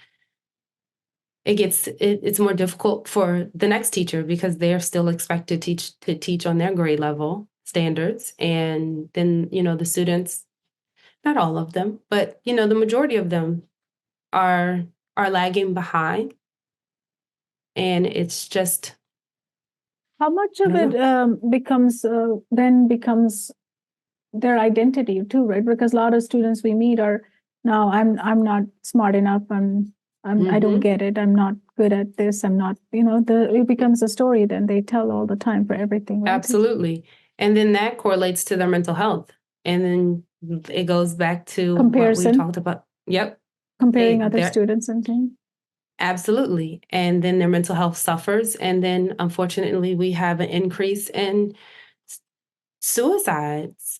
it's more difficult for the next teacher because they're still expected to teach on their grade level standards. And then, the students, not all of them, but the majority of them are lagging behind. And it's just, How much of it becomes their identity too, right? Because a lot of students we meet are, no, I'm not smart enough. I don't get it. I'm not good at this. I'm not, it becomes a story then they tell all the time for everything, right? absolutely. And then that correlates to their mental health. And then it goes back to Comparison. what we talked about. Yep. Comparing other students and things. Absolutely. And then their mental health suffers. And then unfortunately, we have an increase in suicides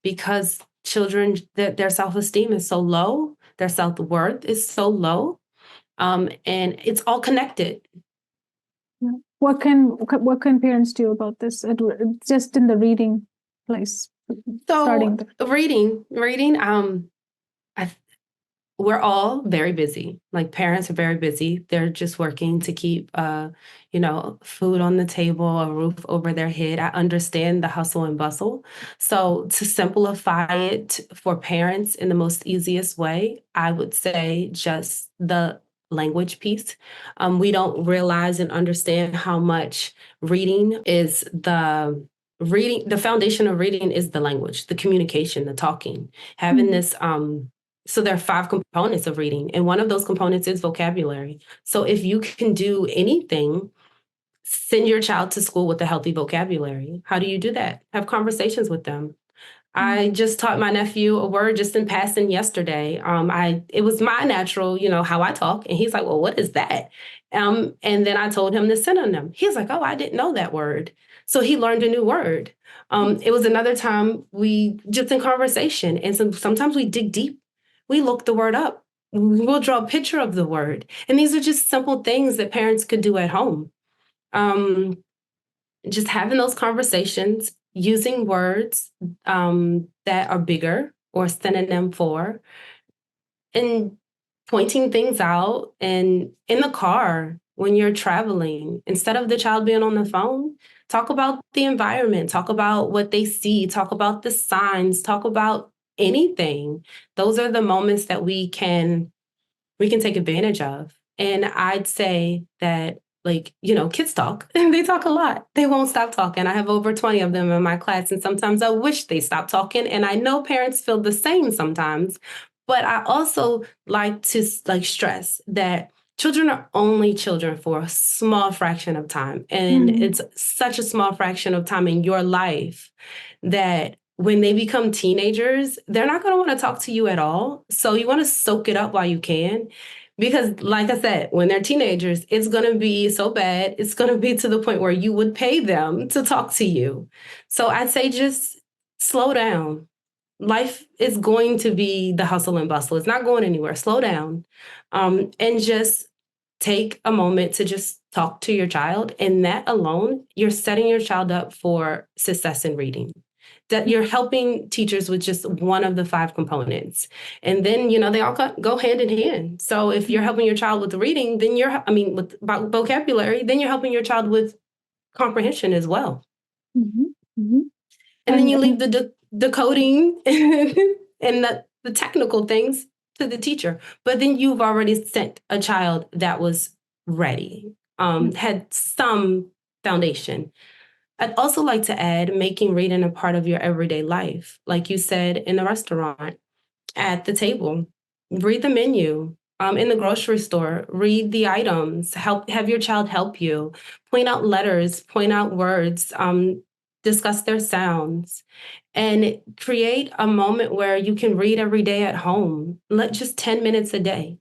because children, their self-esteem is so low, their self-worth is so low. And it's all connected. Yeah. What can parents do about this? Just in the reading place, starting So there. reading. I We're all very busy. Like parents are very busy. They're just working to keep, food on the table, a roof over their head. I understand the hustle and bustle. So to simplify it for parents in the most easiest way, I would say just the language piece. We don't realize and understand how much reading is the foundation of reading is the language, the communication, the talking, having this so there are 5 components of reading, and one of those components is vocabulary. So if you can do anything, send your child to school with a healthy vocabulary. How do you do that? Have conversations with them. I just taught my nephew a word just in passing yesterday. It was my natural, how I talk, and he's like, "Well, what is that?" And then I told him the synonym. He's like, "Oh, I didn't know that word." So he learned a new word. It was another time we just in conversation, and sometimes we dig deep. We look the word up. We'll draw a picture of the word, and these are just simple things that parents could do at home. Just having those conversations, using words that are bigger or synonym for, and pointing things out. And in the car, when you're traveling, instead of the child being on the phone, talk about the environment, talk about what they see, talk about the signs, talk about anything. Those are the moments that we can take advantage of. And I'd say that, kids talk and they talk a lot. They won't stop talking. I have over 20 of them in my class, and sometimes I wish they stopped talking. And I know parents feel the same sometimes, but I also like to stress that children are only children for a small fraction of time. And it's such a small fraction of time in your life that when they become teenagers, they're not going to want to talk to you at all. So you want to soak it up while you can. Because like I said, when they're teenagers, it's going to be so bad. It's going to be to the point where you would pay them to talk to you. So I'd say just slow down. Life is going to be the hustle and bustle. It's not going anywhere. Slow down, and just take a moment to just talk to your child. And that alone, you're setting your child up for success in reading. That you're helping teachers with just one of the 5 components. And then, they all go hand in hand. So if you're helping your child with reading, then with vocabulary, then you're helping your child with comprehension as well. And then you leave the decoding and the technical things to the teacher. But then you've already sent a child that was ready, had some foundation. I'd also like to add making reading a part of your everyday life. Like you said, in the restaurant, at the table, read the menu. In the grocery store, read the items, have your child help you, point out letters, point out words, discuss their sounds, and create a moment where you can read every day at home. Let just 10 minutes a day.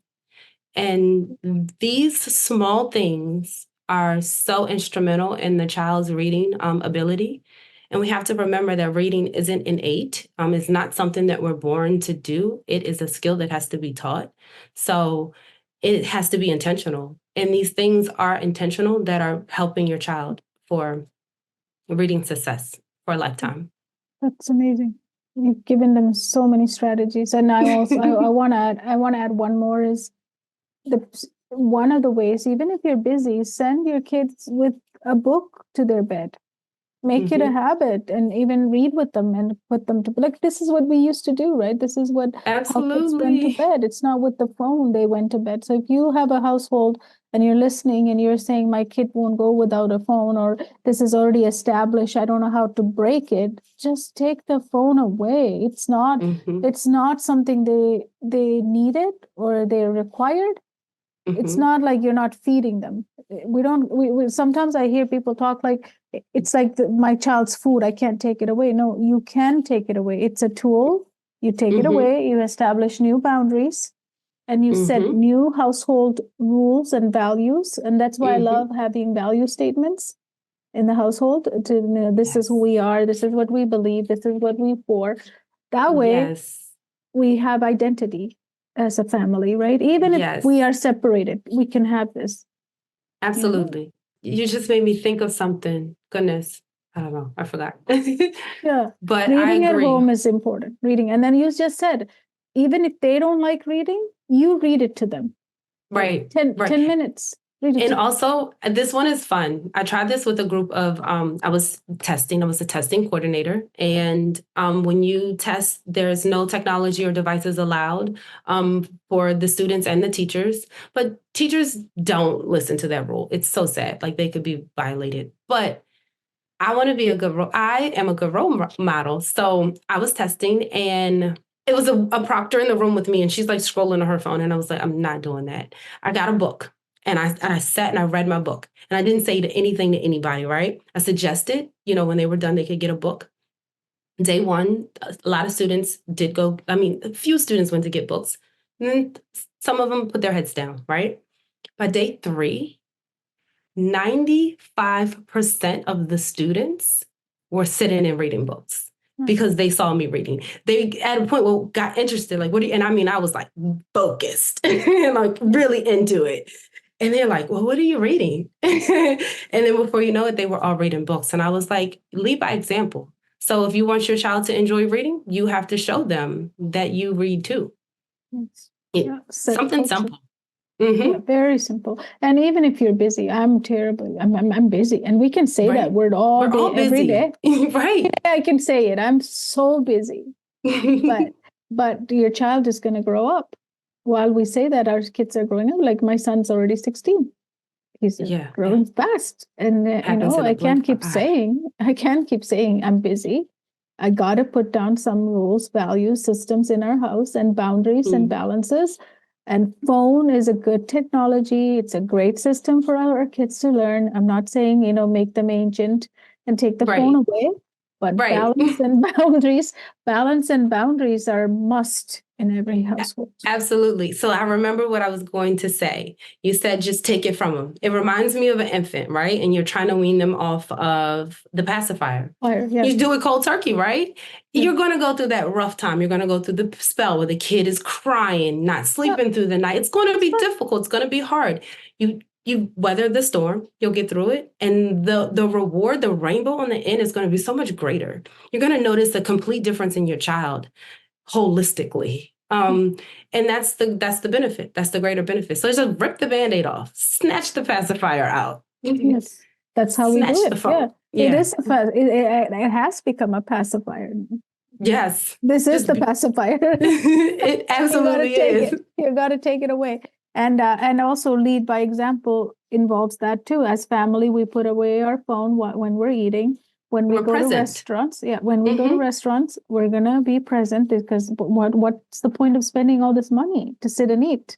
And these small things are so instrumental in the child's reading ability. And we have to remember that reading isn't innate. It's not something that we're born to do. It is a skill that has to be taught. So it has to be intentional. And these things are intentional that are helping your child for reading success for a lifetime. That's amazing. You've given them so many strategies. And I also I want to add one more is one of the ways, even if you're busy, send your kids with a book to their bed. Make it a habit, and even read with them and put them to, like, this is what we used to do, right? This is what how kids went to bed. It's not with the phone they went to bed. So if you have a household and you're listening and you're saying my kid won't go without a phone, or this is already established, I don't know how to break it, just take the phone away. It's not something they needed or they're required. It's not like you're not feeding them. We sometimes I hear people talk like it's like my child's food, I can't take it away. No, you can take it away. It's a tool. You take it away, you establish new boundaries, and you set new household rules and values. And that's why I love having value statements in the household to this is who we are, this is what we believe, this is what we for. That way we have identity as a family, right? Even if we are separated, we can have this. Absolutely. You just made me think of something. Goodness. I don't know. I forgot. Yeah. But I Reading at agree. home is important. Reading. And then you just said, even if they don't like reading, you read it to them. Right. 10 Right. 10 minutes. Read it And to them. also, this one is fun. I tried this with a group of, I was a testing coordinator. And when you test, there's no technology or devices allowed for the students and the teachers. But teachers don't listen to that rule. It's so sad. Like they could be violated. But I want to be a good role. I am a good role model. So I was testing and it was a proctor in the room with me and she's like scrolling on her phone. And I was like, I'm not doing that. I got a book and I sat and I read my book and I didn't say anything to anybody, right? I suggested, when they were done, they could get a book. Day one, a lot of students did go. I mean, a few students went to get books. And then some of them put their heads down, right? By day 3, 95% of the students were sitting and reading books because they saw me reading. They at a point where got interested, like, what do you, and I mean, I was like focused and like really into it. And they're like, well, what are you reading? And then before you know it, they were all reading books. And I was like, lead by example. So if you want your child to enjoy reading, you have to show them that you read too. Something simple. Yeah, very simple. And even if you're busy, I'm busy. And we can say that word all We're day, all busy. every day. Right. I can say it. I'm so busy. But your child is going to grow up. While we say that, our kids are growing up. Like my son's already 16. He's growing fast. And, I can't keep saying I'm busy. I got to put down some rules, values, systems in our house and boundaries and balances. And phone is a good technology. It's a great system for our kids to learn. I'm not saying, make them ancient and take the phone away, but balance and boundaries are a must in every household. Absolutely. So I remember what I was going to say. You said just take it from them. It reminds me of an infant, right? And you're trying to wean them off of the pacifier. You do it cold turkey, right? You're going to go through that rough time. You're going to go through the spell where the kid is crying, not sleeping through the night. It's going to be difficult. It's going to be hard. You weather the storm, you'll get through it. And the reward, the rainbow on the end is going to be so much greater. You're going to notice a complete difference in your child holistically. And that's the benefit. That's the greater benefit. So just rip the Band-Aid off, snatch the pacifier out. Yes, that's how we do it. Yeah. It is it has become a pacifier. Yes. This is the pacifier. It absolutely is. You got to take it away. And also lead by example involves that too. As family, we put away our phone when we're eating. When we go to restaurants, when we go to restaurants, we're gonna be present because what's the point of spending all this money to sit and eat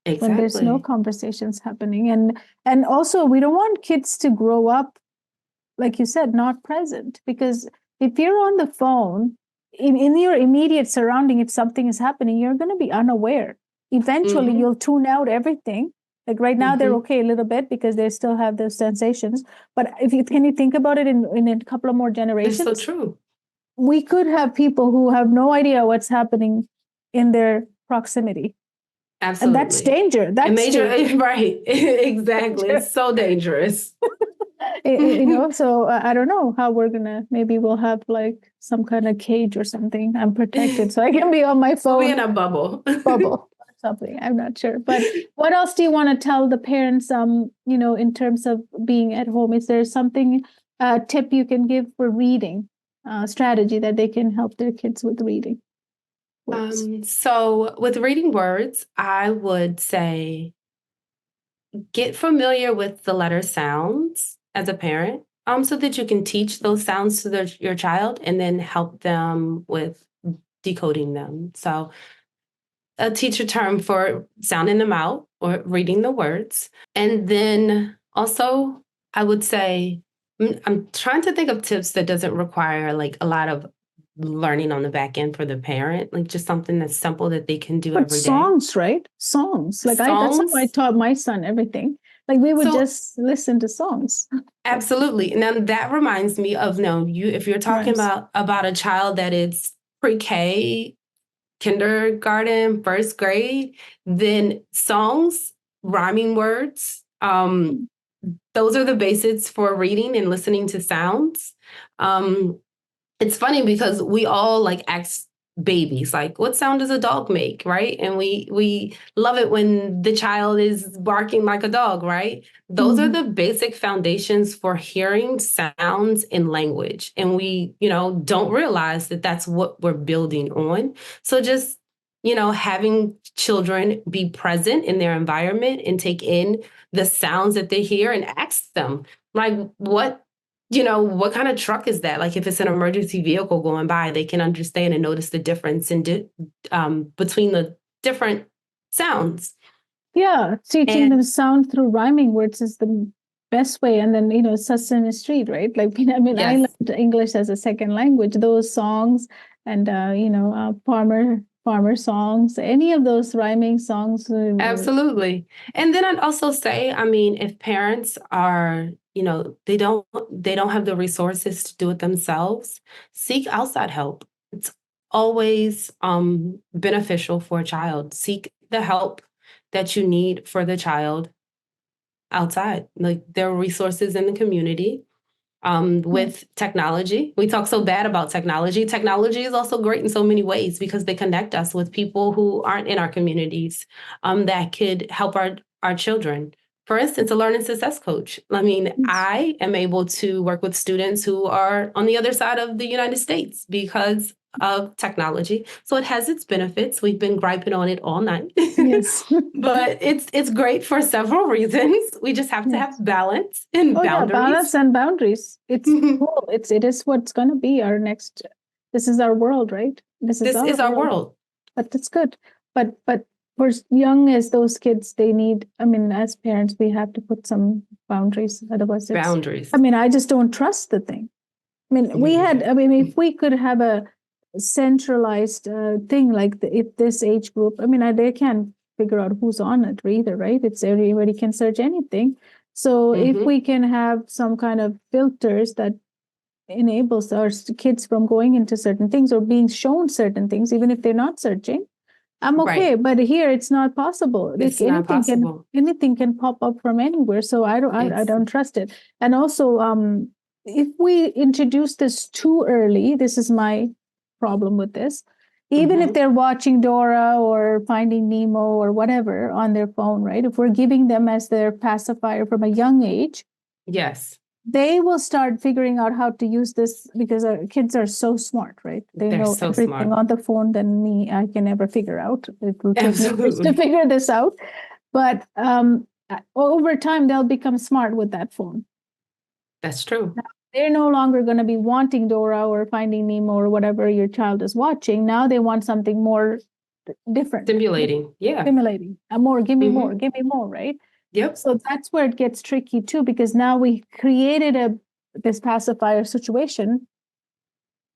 when there's no conversations happening? And also we don't want kids to grow up, like you said, not present, because if you're on the phone in your immediate surrounding, if something is happening, you're going to be unaware. Eventually, you'll tune out everything. Like right now, they're okay a little bit because they still have those sensations. But can you think about it in a couple of more generations? It's so true. We could have people who have no idea what's happening in their proximity. Absolutely. And that's danger. That's major, right. Exactly. It's so dangerous. So I don't know how we're gonna, maybe we'll have like some kind of cage or something. I'm protected so I can be on my phone. We'll be in a bubble. Something. I'm not sure. But what else do you want to tell the parents, in terms of being at home? Is there something, tip you can give for reading, strategy that they can help their kids with reading? So with reading words, I would say get familiar with the letter sounds as a parent, so that you can teach those sounds to your child and then help them with decoding them. So a teacher term for sounding them out or reading the words. And then also, I would say, I'm trying to think of tips that doesn't require like a lot of learning on the back end for the parent, like just something that's simple that they can do every day. Songs, right? Songs. Like that's how I taught my son everything. Like we would just listen to songs. Absolutely. Now that reminds me of if you're talking about a child that is pre-K, kindergarten, first grade, then songs, rhyming words, those are the basics for reading and listening to sounds. It's funny because we all like ask babies, like, what sound does a dog make, right? And we love it when the child is barking like a dog, right? Those are the basic foundations for hearing sounds in language. And we, don't realize that that's what we're building on. So just, having children be present in their environment and take in the sounds that they hear and ask them, like, what kind of truck is that? Like if it's an emergency vehicle going by, they can understand and notice the difference in between the different sounds. Yeah, teaching them sound through rhyming words is the best way. And then, such in the street, right? Like, I Yes. learned English as a second language. Those songs and, farmer songs, any of those rhyming songs. Absolutely. And then I'd also say, if parents are, they don't have the resources to do it themselves, seek outside help. It's always beneficial for a child. Seek the help that you need for the child outside. Like there are resources in the community. With technology. We talk so bad about technology. Technology is also great in so many ways because they connect us with people who aren't in our communities that could help our children. For instance, a learning success coach. I am able to work with students who are on the other side of the United States because of technology. So it has its benefits. We've been griping on it all night. Yes. But it's great for several reasons. We just have to have balance and boundaries. Yeah, balance and boundaries. It's cool. It is what's going to be our next. This is our world, right? This is our world. But that's good. But for as young as those kids, they need. As parents, we have to put some boundaries. Otherwise, boundaries. I just don't trust the thing. We had. If we could have a centralized thing like if this age group, they can't figure out who's on it either, right? It's everybody can search anything. So if we can have some kind of filters that enables our kids from going into certain things or being shown certain things, even if they're not searching, I'm okay. Right. But here it's not possible. It's not possible. Anything can pop up from anywhere. So I don't trust it. And also, if we introduce this too early, this is my problem with this. Even if they're watching Dora or Finding Nemo or whatever on their phone, right? If we're giving them as their pacifier from a young age, yes, they will start figuring out how to use this because our kids are so smart, right? They're know so everything smart on the phone than me. I can never figure out. It will take years to figure this out. But over time, they'll become smart with that phone. That's true. Now, they're no longer going to be wanting Dora or Finding Nemo or whatever your child is watching. Now they want something more different. Stimulating. Yeah. Stimulating. More, give me more, right? Yep. So that's where it gets tricky too, because now we created this pacifier situation.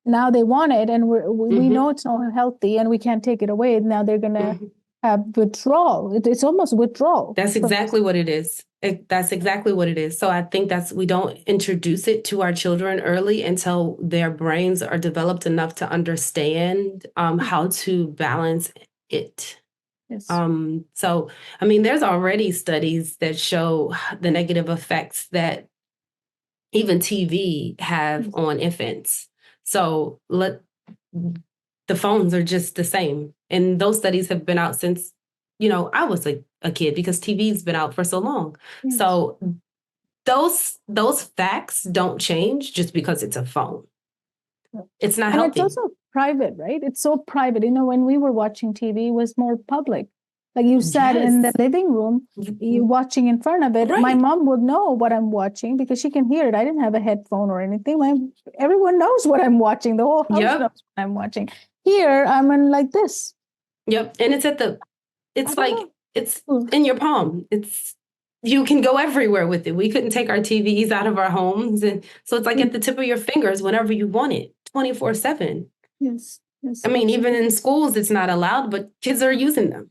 Now they want it, and we know it's not healthy, and we can't take it away. Now they're going to have withdrawal. It's almost withdrawal. That's exactly what it is. That's exactly what it is. So I think we don't introduce it to our children early until their brains are developed enough to understand how to balance it. Yes. So, there's already studies that show the negative effects that even TV have on infants. So the phones are just the same. And those studies have been out since, I was a kid because TV's been out for so long. Yes. So those facts don't change just because it's a phone. It's not healthy. And it's also private, right? It's so private. When we were watching TV, it was more public. Like you sat in the living room, you watching in front of it. Right. My mom would know what I'm watching because she can hear it. I didn't have a headphone or anything. Everyone knows what I'm watching. The whole house knows what I'm watching. Here, I'm in like this. Yep. And it's it's in your palm. You can go everywhere with it. We couldn't take our TVs out of our homes. And so it's like at the tip of your fingers whenever you want it, 24/7. Yes. Even in schools, it's not allowed, but kids are using them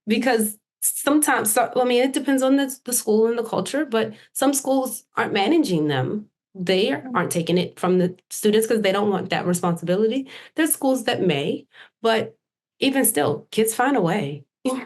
because sometimes, it depends on the school and the culture, but some schools aren't managing them. They aren't taking it from the students because they don't want that responsibility. There's schools that may, but even still, kids find a way. Yeah.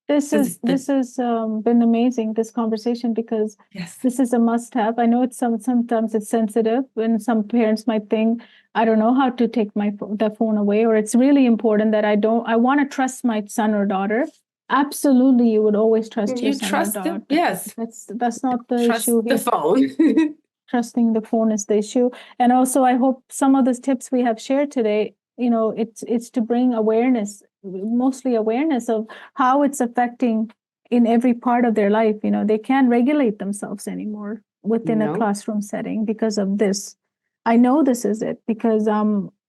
This 'Cause is it's the this has been amazing, this conversation, because yes. this is a must-have. I know it's sometimes it's sensitive, and some parents might think, I don't know how to take the phone away, or it's really important that I want to trust my son or daughter. Absolutely, you would always trust your You son or trust them? daughter. Yes. That's not the Trust issue the here. phone. Trusting the phone is the issue. And also, I hope some of the tips we have shared today, it's to bring awareness, mostly awareness of how it's affecting in every part of their life. They can't regulate themselves anymore within a No. classroom setting because of this. I know this is it because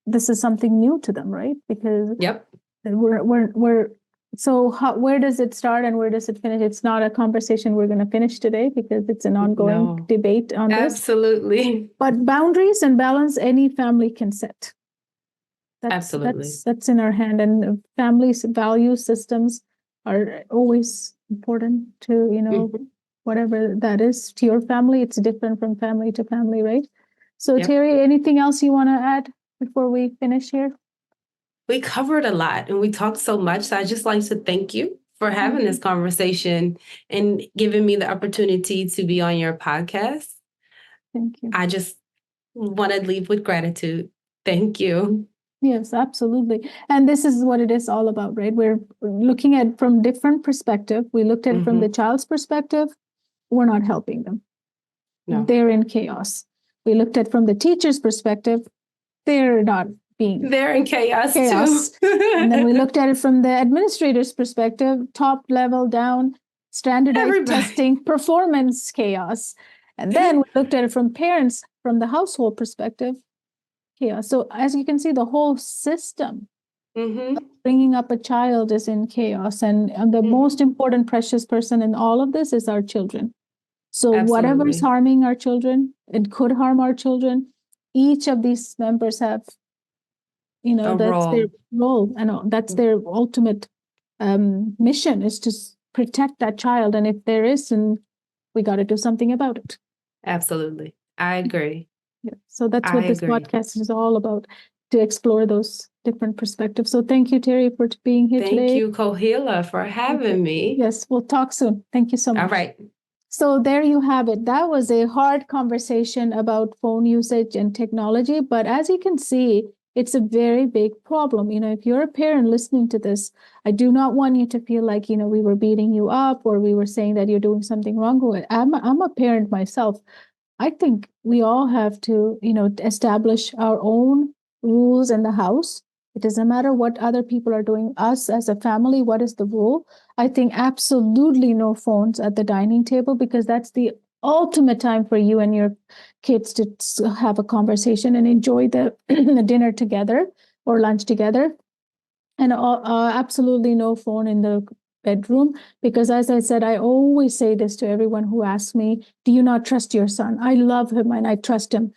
this is something new to them, right? Because Yep. we're so where does it start and where does it finish? It's not a conversation we're going to finish today because it's an ongoing No. debate on this. Absolutely. But boundaries and balance any family can set. Absolutely. That's in our hand, and families' value systems are always important to Mhm. whatever that is to your family. It's different from family to family, right? So Yep. Terri, anything else you want to add before we finish here? We covered a lot and we talked so much. So I just like to thank you for having this conversation and giving me the opportunity to be on your podcast. Thank you. I just want to leave with gratitude. Thank you. Yes, absolutely. And this is what it is all about, right? We're looking at from different perspective. We looked at it from the child's perspective. We're not helping them. No. They're in chaos. We looked at from the teacher's perspective. They're not being They're in chaos too. And then we looked at it from the administrator's perspective, top level down, standardized Everybody. testing, performance chaos. And then we looked at it from parents, from the household perspective, chaos. So as you can see, the whole system bringing up a child is in chaos. And the most important, precious person in all of this is our children. So whatever is Absolutely. harming our children, it could harm our children. Each of these members have, that's their role, and that's their ultimate mission is to protect that child. And if there isn't, we got to do something about it. Absolutely. I agree. Yeah. So that's what this podcast is all about, to explore those different perspectives. So thank you, Terri, for being here today. Thank you, Kohila, for having me. Yes, we'll talk soon. Thank you so much. All right. So there you have it. That was a hard conversation about phone usage and technology. But as you can see, it's a very big problem. If you're a parent listening to this, I do not want you to feel like, we were beating you up or we were saying that you're doing something wrong. I'm a parent myself. I think we all have to, establish our own rules in the house. It doesn't matter what other people are doing. Us as a family, what is the rule? I think absolutely no phones at the dining table, because that's the ultimate time for you and your kids to have a conversation and enjoy the dinner together or lunch together. And absolutely no phone in the bedroom, because as I said, I always say this to everyone who asks me, do you not trust your son? I love him and I trust him.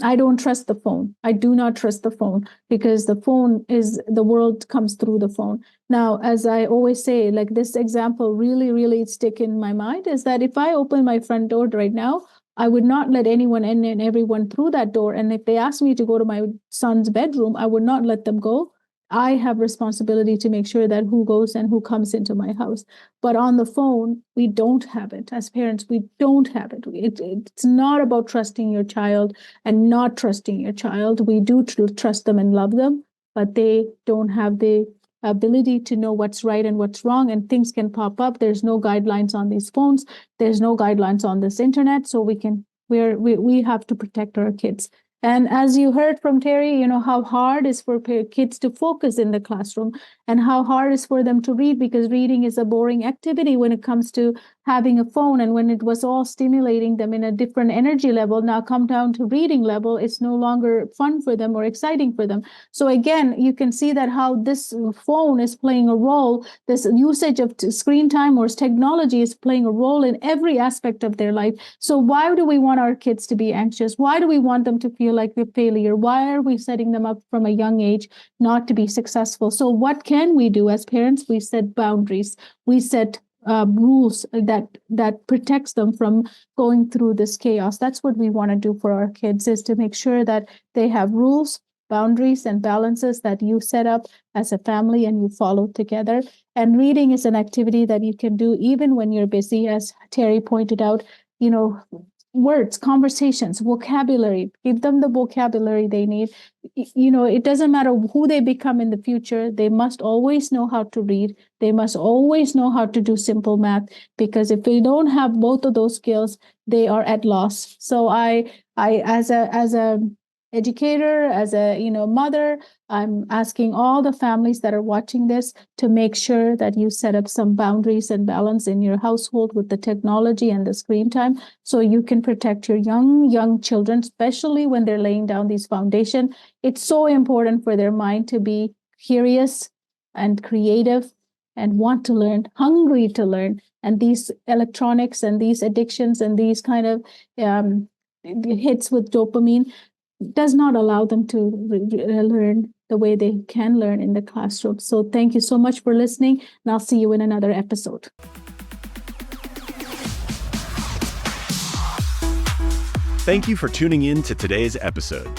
I don't trust the phone. I do not trust the phone, because the phone is, the world comes through the phone. Now, as I always say, like this example really, really stick in my mind, is that if I open my front door right now, I would not let anyone in and everyone through that door. And if they ask me to go to my son's bedroom, I would not let them go. I have responsibility to make sure that who goes and who comes into my house. But on the phone, we don't have it. As parents, we don't have it. It's not about trusting your child and not trusting your child. We do trust them and love them, but they don't have the ability to know what's right and what's wrong, and things can pop up. There's no guidelines on these phones. There's no guidelines on this internet. So we have to protect our kids. And as you heard from Terri, how hard it is for kids to focus in the classroom, and how hard it is for them to read, because reading is a boring activity when it comes to having a phone. And when it was all stimulating them in a different energy level, now come down to reading level, it's no longer fun for them or exciting for them. So again, you can see that how this phone is playing a role, this usage of screen time or technology is playing a role in every aspect of their life. So why do we want our kids to be anxious? Why do we want them to feel like a failure? Why are we setting them up from a young age not to be successful? So what can we do as parents? We set boundaries. We set rules that protects them from going through this chaos. That's what we want to do for our kids, is to make sure that they have rules, boundaries and balances that you set up as a family and you follow together. And reading is an activity that you can do even when you're busy, as Terri pointed out, words, conversations, vocabulary, give them the vocabulary they need. It doesn't matter who they become in the future. They must always know how to read. They must always know how to do simple math, because if they don't have both of those skills, they are at loss. So I as a educator, as a mother, I'm asking all the families that are watching this to make sure that you set up some boundaries and balance in your household with the technology and the screen time, so you can protect your young children, especially when they're laying down these foundation. It's so important for their mind to be curious and creative and want to learn, hungry to learn. And these electronics and these addictions and these kind of hits with dopamine does not allow them to learn the way they can learn in the classroom. So thank you so much for listening, and I'll see you in another episode. Thank you for tuning in to today's episode.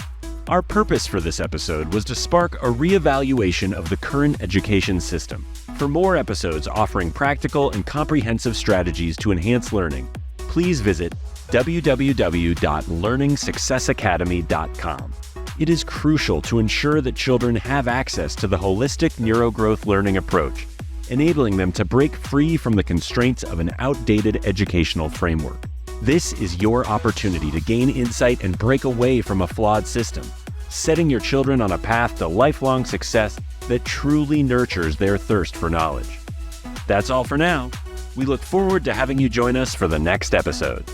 Our purpose for this episode was to spark a reevaluation of the current education system. For more episodes offering practical and comprehensive strategies to enhance learning, please visit www.learningsuccessacademy.com. It is crucial to ensure that children have access to the holistic neurogrowth learning approach, enabling them to break free from the constraints of an outdated educational framework. This is your opportunity to gain insight and break away from a flawed system, setting your children on a path to lifelong success that truly nurtures their thirst for knowledge. That's all for now. We look forward to having you join us for the next episode.